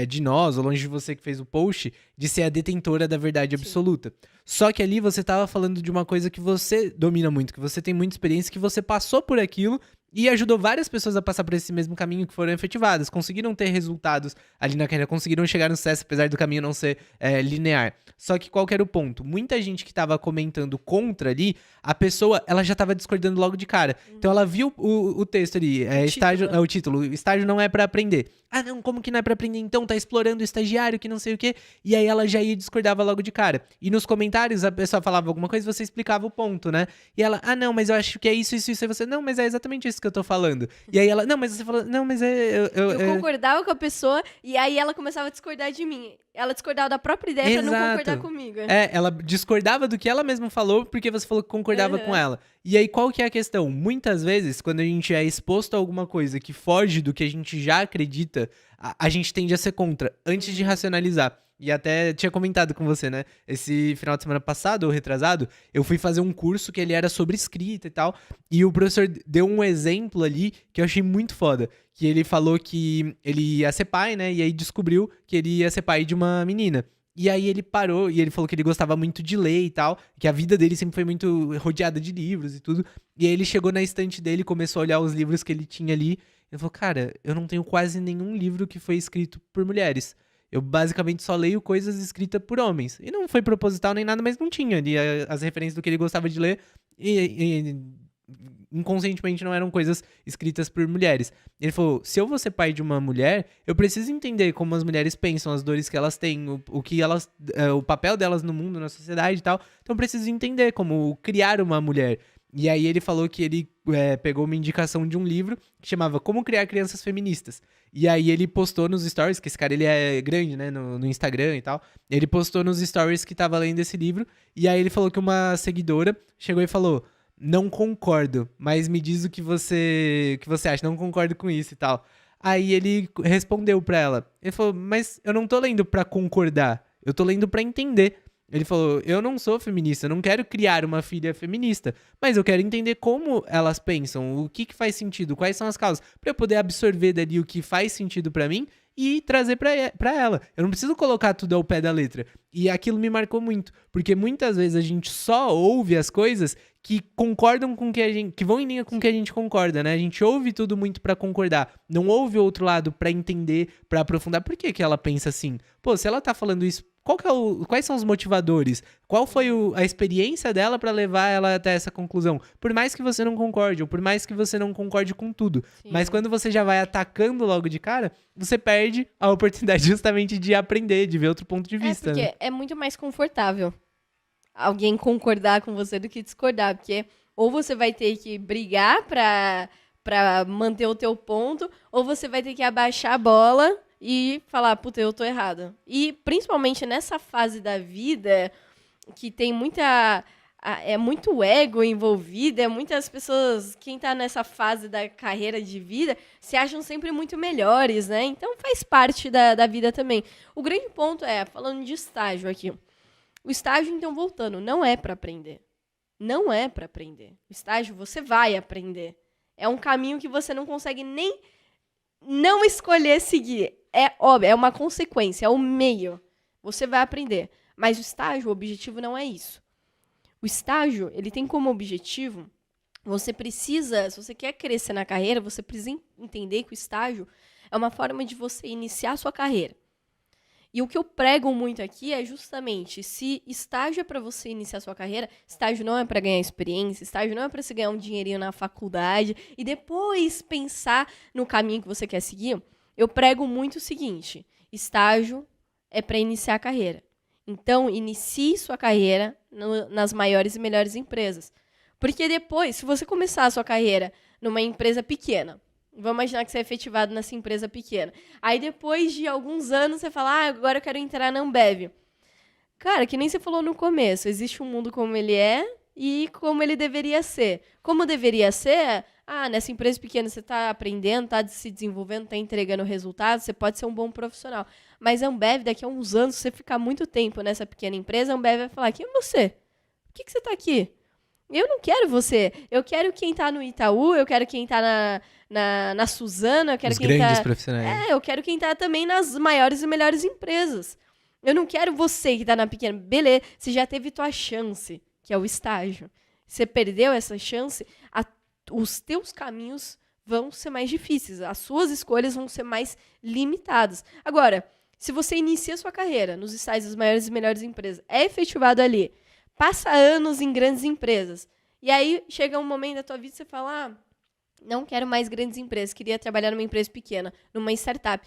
de nós, ou longe de você que fez o post, de ser a detentora da verdade absoluta. Só que ali você tava falando de uma coisa que você domina muito, que você tem muita experiência, que você passou por aquilo e ajudou várias pessoas a passar por esse mesmo caminho que foram efetivadas, conseguiram ter resultados ali na carreira, conseguiram chegar no sucesso, apesar do caminho não ser linear. Só que qual que era o ponto? Muita gente que tava comentando contra ali, a pessoa, ela já tava discordando logo de cara. Então ela viu o texto ali, o título, estágio não é pra aprender. Ah não, como que não é pra aprender então? Tá explorando o estagiário que não sei o quê. E aí ela já ia discordava logo de cara. E nos comentários a pessoa falava alguma coisa e você explicava o ponto, né? E ela, não, mas eu acho que é isso. E você, não, mas é exatamente isso que eu tô falando. E aí ela, não, mas você falou, não, mas Eu concordava com a pessoa e aí ela começava a discordar de mim. Ela discordava da própria ideia pra não concordar comigo. Ela discordava do que ela mesma falou porque você falou que concordava com ela. E aí qual que é a questão? Muitas vezes, quando a gente é exposto a alguma coisa que foge do que a gente já acredita, a gente tende a ser contra, antes de racionalizar. E até tinha comentado com você, né? Esse final de semana passado, ou retrasado, eu fui fazer um curso que ele era sobre escrita e tal. E o professor deu um exemplo ali que eu achei muito foda. Que ele falou que ele ia ser pai, né? E aí descobriu que ele ia ser pai de uma menina. E aí ele parou e ele falou que ele gostava muito de ler e tal, que a vida dele sempre foi muito rodeada de livros e tudo. E aí ele chegou na estante dele, começou a olhar os livros que ele tinha ali. Ele falou, cara, eu não tenho quase nenhum livro que foi escrito por mulheres. Eu basicamente só leio coisas escritas por homens. E não foi proposital nem nada, mas não tinha ali as referências do que ele gostava de ler. E inconscientemente não eram coisas escritas por mulheres. Ele falou, se eu vou ser pai de uma mulher, eu preciso entender como as mulheres pensam, as dores que elas têm, o que elas, o papel delas no mundo, na sociedade e tal. Então eu preciso entender como criar uma mulher. E aí ele falou que ele pegou uma indicação de um livro que chamava Como Criar Crianças Feministas. E aí ele postou nos stories, que esse cara ele é grande, né, no Instagram e tal. Ele postou nos stories que tava lendo esse livro. E aí ele falou que uma seguidora chegou e falou, não concordo, mas me diz o que você acha, não concordo com isso e tal. Aí ele respondeu pra ela. Ele falou, mas eu não tô lendo pra concordar, eu tô lendo pra entender. Ele falou, eu não sou feminista, eu não quero criar uma filha feminista, mas eu quero entender como elas pensam, o que faz sentido, quais são as causas, pra eu poder absorver dali o que faz sentido pra mim e trazer pra ela. Eu não preciso colocar tudo ao pé da letra. E aquilo me marcou muito, porque muitas vezes a gente só ouve as coisas que concordam com que a gente, que vão em linha com o que a gente concorda, né? A gente ouve tudo muito pra concordar, não ouve o outro lado pra entender, pra aprofundar. Por que ela pensa assim? Pô, se ela tá falando isso, quais são os motivadores? Qual foi a experiência dela pra levar ela até essa conclusão? Por mais que você não concorde, ou por mais que você não concorde com tudo. Sim. Mas quando você já vai atacando logo de cara, você perde a oportunidade justamente de aprender, de ver outro ponto de vista. Porque né? é muito mais confortável alguém concordar com você do que discordar, porque ou você vai ter que brigar pra manter o teu ponto, ou você vai ter que abaixar a bola e falar, puta, eu tô errado. E principalmente nessa fase da vida, que tem é muito ego envolvido, é muitas pessoas, quem tá nessa fase da carreira de vida, se acham sempre muito melhores, né? Então faz parte da vida também. O grande ponto é, falando de estágio aqui, o estágio, então, voltando, não é pra aprender. Não é pra aprender. O estágio, você vai aprender. É um caminho que você não consegue nem não escolher seguir. É óbvio, é uma consequência, é o meio. Você vai aprender. Mas o estágio, o objetivo não é isso. O estágio, ele tem como objetivo, você precisa, se você quer crescer na carreira, você precisa entender que o estágio é uma forma de você iniciar a sua carreira. E o que eu prego muito aqui é justamente, se estágio é para você iniciar a sua carreira, estágio não é para ganhar experiência, estágio não é para você ganhar um dinheirinho na faculdade e depois pensar no caminho que você quer seguir, eu prego muito o seguinte, estágio é para iniciar a carreira. Então, inicie sua carreira nas maiores e melhores empresas. Porque depois, se você começar a sua carreira numa empresa pequena, vamos imaginar que você é efetivado nessa empresa pequena. Aí depois de alguns anos você fala, agora eu quero entrar na Ambev. Cara, que nem você falou no começo, existe um mundo como ele é e como ele deveria ser. Como deveria ser, nessa empresa pequena você está aprendendo, está se desenvolvendo, está entregando resultados, você pode ser um bom profissional. Mas a Ambev, daqui a uns anos, se você ficar muito tempo nessa pequena empresa, a Ambev vai falar, quem é você? Por que você está aqui? Eu não quero você. Eu quero quem tá no Itaú, eu quero quem tá na Suzano, eu quero Os quem grandes tá... profissionais. eu quero quem tá também nas maiores e melhores empresas. Eu não quero você que tá na pequena. Beleza, você já teve tua chance, que é o estágio. Você perdeu essa chance, os teus caminhos vão ser mais difíceis, as suas escolhas vão ser mais limitadas. Agora, se você inicia sua carreira nos estágios das maiores e melhores empresas, é efetivado ali, passa anos em grandes empresas. E aí chega um momento da tua vida e você fala, não quero mais grandes empresas, queria trabalhar numa empresa pequena, numa startup.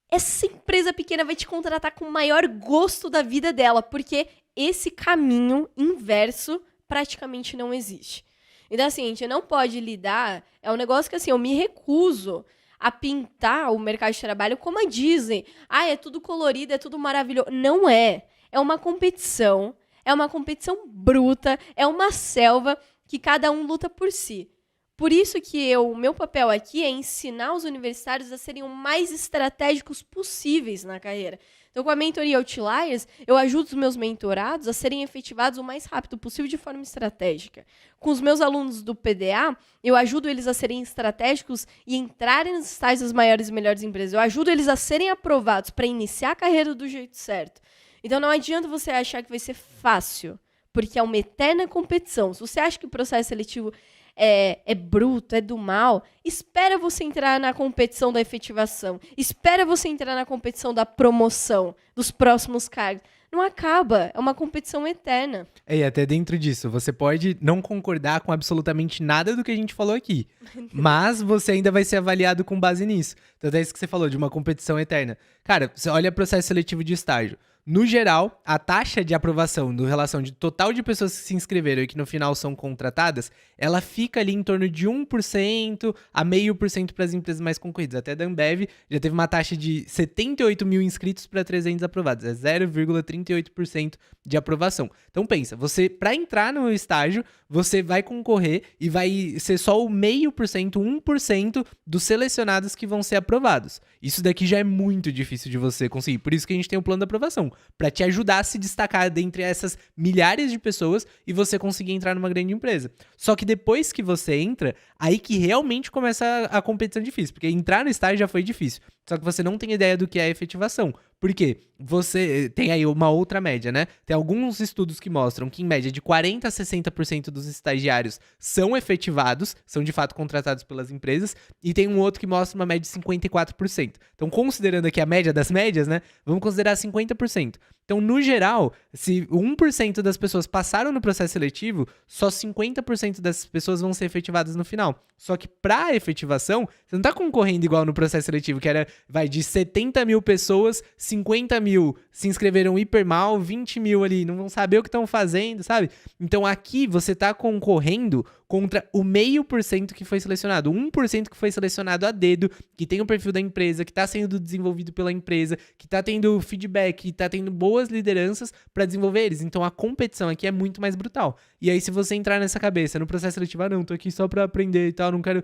Essa empresa pequena vai te contratar com o maior gosto da vida dela, porque esse caminho inverso praticamente não existe. Então, assim, a gente não pode lidar... É um negócio que, assim, eu me recuso a pintar o mercado de trabalho como a Disney. É tudo colorido, é tudo maravilhoso. Não é. É uma competição. É uma competição bruta, é uma selva que cada um luta por si. Por isso que o meu papel aqui é ensinar os universitários a serem o mais estratégicos possíveis na carreira. Então, com a mentoria Outliers, eu ajudo os meus mentorados a serem efetivados o mais rápido possível de forma estratégica. Com os meus alunos do PDA, eu ajudo eles a serem estratégicos e entrarem nos estágios das maiores e melhores empresas. Eu ajudo eles a serem aprovados para iniciar a carreira do jeito certo. Então não adianta você achar que vai ser fácil, porque é uma eterna competição. Se você acha que o processo seletivo é bruto, é do mal, espera você entrar na competição da efetivação, espera você entrar na competição da promoção, dos próximos cargos. Não acaba, é uma competição eterna. E até dentro disso, você pode não concordar com absolutamente nada do que a gente falou aqui, mas você ainda vai ser avaliado com base nisso. Então é isso que você falou, de uma competição eterna. Cara, você olha o processo seletivo de estágio. No geral, a taxa de aprovação no relação de total de pessoas que se inscreveram e que no final são contratadas, ela fica ali em torno de 1% a 0,5% para as empresas mais concorridas. Até da Ambev já teve uma taxa de 78 mil inscritos para 300 aprovados. É 0,38% de aprovação. Então pensa, você para entrar no estágio, você vai concorrer e vai ser só o 0,5%, 1% dos selecionados que vão ser aprovados. Isso daqui já é muito difícil de você conseguir. Por isso que a gente tem o plano de aprovação. efetivação, para te ajudar a se destacar dentre essas milhares de pessoas e você conseguir entrar numa grande empresa. Só que depois que você entra, aí que realmente começa a competição difícil, porque entrar no estágio já foi difícil. Só que você não tem ideia do que é efetivação. Por quê? Você tem aí uma outra média, né? Tem alguns estudos que mostram que, em média, de 40% a 60% dos estagiários são efetivados, são de fato contratados pelas empresas, e tem um outro que mostra uma média de 54%. Então, considerando aqui a média das médias, né? Vamos considerar 50%. Então, no geral, se 1% das pessoas passaram no processo seletivo, só 50% dessas pessoas vão ser efetivadas no final. Só que para efetivação, você não tá concorrendo igual no processo seletivo, que era, vai de 70 mil pessoas, 50 mil se inscreveram hiper mal, 20 mil ali não vão saber o que estão fazendo, sabe? Então aqui você tá concorrendo contra o 0,5% que foi selecionado, 1% que foi selecionado a dedo, que tem o perfil da empresa, que tá sendo desenvolvido pela empresa, que tá tendo feedback, que tá tendo boas lideranças para desenvolver eles. Então a competição aqui é muito mais brutal. E aí se você entrar nessa cabeça, no processo seletivo, não, tô aqui só pra aprender e tal, não quero...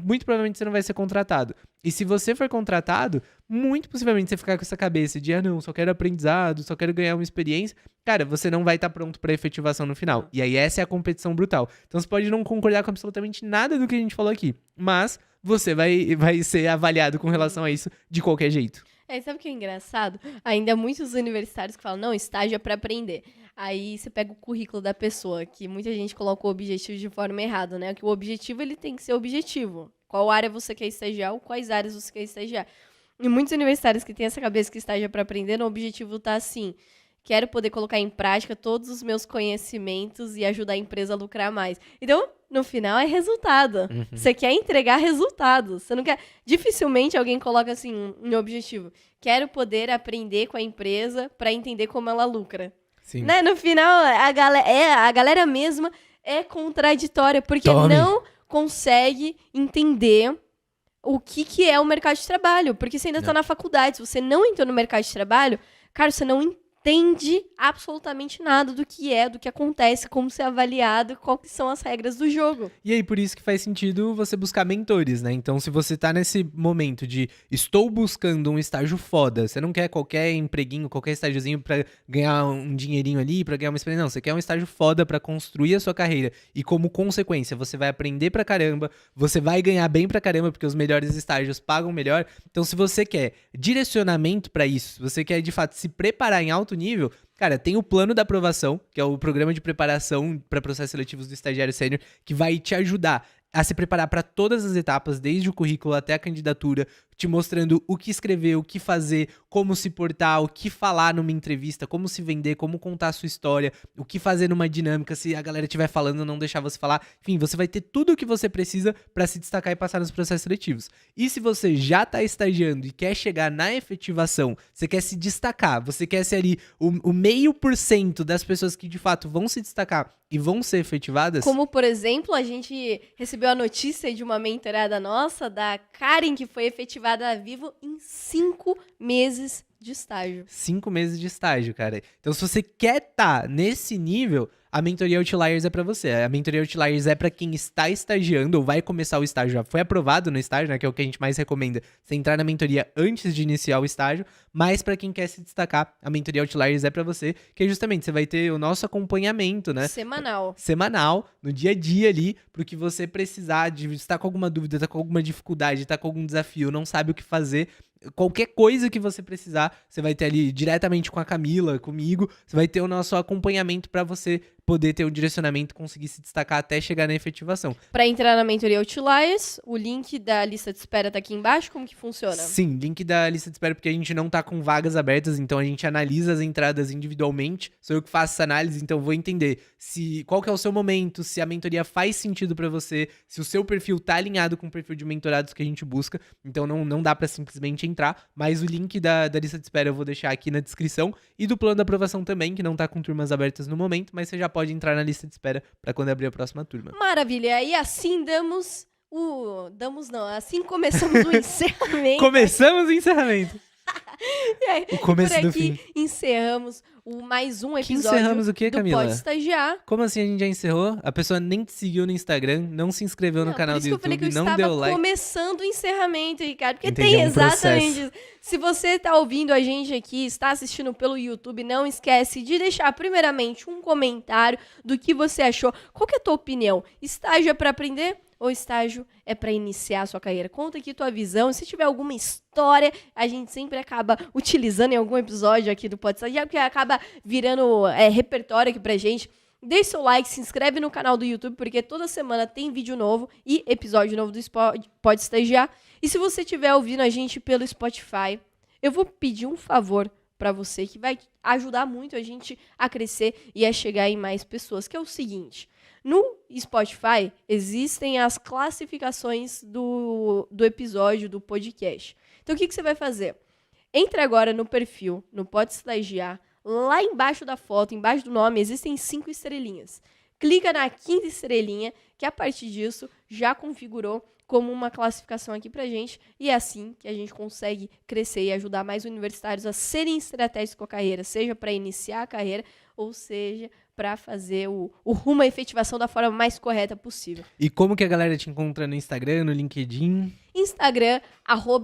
Muito provavelmente você não vai ser contratado. E se você for contratado, muito possivelmente você ficar com essa cabeça de, não, só quero aprendizado, só quero ganhar uma experiência, cara, você não vai estar pronto pra efetivação no final. E aí essa é a competição brutal. Então você pode não concordar com absolutamente nada do que a gente falou aqui, mas você vai ser avaliado com relação a isso de qualquer jeito. Sabe o que é engraçado? Ainda há muitos universitários que falam, não, estágio é pra aprender. Aí você pega o currículo da pessoa, que muita gente coloca o objetivo de forma errada, né? Que o objetivo, ele tem que ser objetivo. Qual área você quer estagiar ou quais áreas você quer estagiar. E muitos universitários que têm essa cabeça que estágio é pra aprender, o objetivo tá assim, quero poder colocar em prática todos os meus conhecimentos e ajudar a empresa a lucrar mais. Então, no final, é resultado. Você quer entregar resultado. Você não quer... Dificilmente alguém coloca assim um objetivo. Quero poder aprender com a empresa para entender como ela lucra. Sim. Né? No final, a galera mesma é contraditória, porque não consegue entender o que é o mercado de trabalho. Porque você ainda está na faculdade. Se você não entrou no mercado de trabalho, cara, você não entende absolutamente nada do que acontece, como ser avaliado, quais são as regras do jogo. E aí, por isso que faz sentido você buscar mentores, né? Então, se você tá nesse momento de estou buscando um estágio foda, você não quer qualquer empreguinho, qualquer estágiozinho pra ganhar um dinheirinho ali, pra ganhar uma experiência, não. Você quer um estágio foda pra construir a sua carreira. E como consequência, você vai aprender pra caramba, você vai ganhar bem pra caramba, porque os melhores estágios pagam melhor. Então, se você quer direcionamento pra isso, se você quer, de fato, se preparar em alto nível, cara, tem o plano da aprovação, que é o programa de preparação para processos seletivos do estagiário sênior, que vai te ajudar a se preparar para todas as etapas, desde o currículo até a candidatura, te mostrando o que escrever, o que fazer, como se portar, o que falar numa entrevista, como se vender, como contar a sua história, o que fazer numa dinâmica, se a galera estiver falando, não deixar você falar. Enfim, você vai ter tudo o que você precisa para se destacar e passar nos processos seletivos. E se você já tá estagiando e quer chegar na efetivação, você quer se destacar, você quer ser ali o 0,5% das pessoas que de fato vão se destacar e vão ser efetivadas. Como, por exemplo, a gente recebeu a notícia de uma mentorada nossa, da Karen, que foi efetivada a vivo em 5 meses de estágio. 5 meses de estágio, cara. Então, se você quer estar nesse nível, a mentoria Outliers é pra você. A mentoria Outliers é pra quem está estagiando ou vai começar o estágio, já foi aprovado no estágio, né, que é o que a gente mais recomenda, você entrar na mentoria antes de iniciar o estágio, mas pra quem quer se destacar, a mentoria Outliers é pra você, que é justamente, você vai ter o nosso acompanhamento, né? Semanal, no dia a dia ali, pro que você precisar, de estar com alguma dúvida, estar com alguma dificuldade, estar com algum desafio, não sabe o que fazer, qualquer coisa que você precisar, você vai ter ali diretamente com a Camila, comigo, você vai ter o nosso acompanhamento pra você poder ter um direcionamento, conseguir se destacar até chegar na efetivação. Para entrar na mentoria Outliers, o link da lista de espera tá aqui embaixo, como que funciona? Sim, link da lista de espera, porque a gente não tá com vagas abertas, então a gente analisa as entradas individualmente, sou eu que faço essa análise, então eu vou entender qual que é o seu momento, se a mentoria faz sentido pra você, se o seu perfil tá alinhado com o perfil de mentorados que a gente busca, então não dá pra simplesmente entrar, mas o link da lista de espera eu vou deixar aqui na descrição, e do plano da aprovação também, que não tá com turmas abertas no momento, mas você já pode entrar na lista de espera para quando abrir a próxima turma. Maravilha! E assim assim começamos o encerramento. Começamos o encerramento! E aí, O começo por do aqui fim. encerramos mais um Que episódio encerramos o quê, do Camila? Pode Estagiar. Como assim a gente já encerrou? A pessoa nem te seguiu no Instagram, não se inscreveu no Não, canal por do isso que eu falei que eu YouTube, não estava deu like. começando o encerramento, Ricardo. Porque Entendi, tem é um exatamente processo. isso. Se você tá ouvindo a gente aqui, está assistindo pelo YouTube, não esquece de deixar primeiramente um comentário do que você achou. Qual que é a tua opinião? Estágio é para aprender ou estágio é para iniciar a sua carreira? Conta aqui tua visão. Se tiver alguma história, a gente sempre acaba utilizando em algum episódio aqui do Pode Estagiar, porque acaba virando repertório aqui pra gente. Deixe seu like, se inscreve no canal do YouTube, porque toda semana tem vídeo novo e episódio novo do Pode Estagiar. E se você estiver ouvindo a gente pelo Spotify, eu vou pedir um favor para você, que vai ajudar muito a gente a crescer e a chegar em mais pessoas, que é o seguinte: no Spotify existem as classificações do episódio, do podcast. Então o que você vai fazer? Entra agora no perfil, no Pode Estagiar. Lá embaixo da foto, embaixo do nome, existem 5 estrelinhas. Clica na 5ª estrelinha, que a partir disso já configurou como uma classificação aqui pra gente. E é assim que a gente consegue crescer e ajudar mais universitários a serem estratégicos com a carreira, seja para iniciar a carreira ou seja para fazer o rumo à efetivação da forma mais correta possível. E como que a galera te encontra no Instagram, no LinkedIn? Instagram,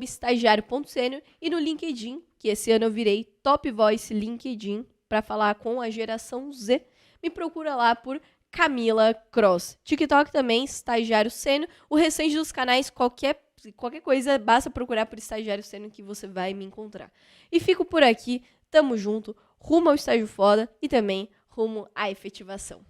@estagiário.sênior, e no LinkedIn, que esse ano eu virei Top Voice LinkedIn para falar com a geração Z. Me procura lá por Camila Cross. TikTok também, Estagiário Sênior. O restante dos canais, qualquer coisa, basta procurar por Estagiário Sênior que você vai me encontrar. E fico por aqui, tamo junto, rumo ao estágio foda e também rumo à efetivação.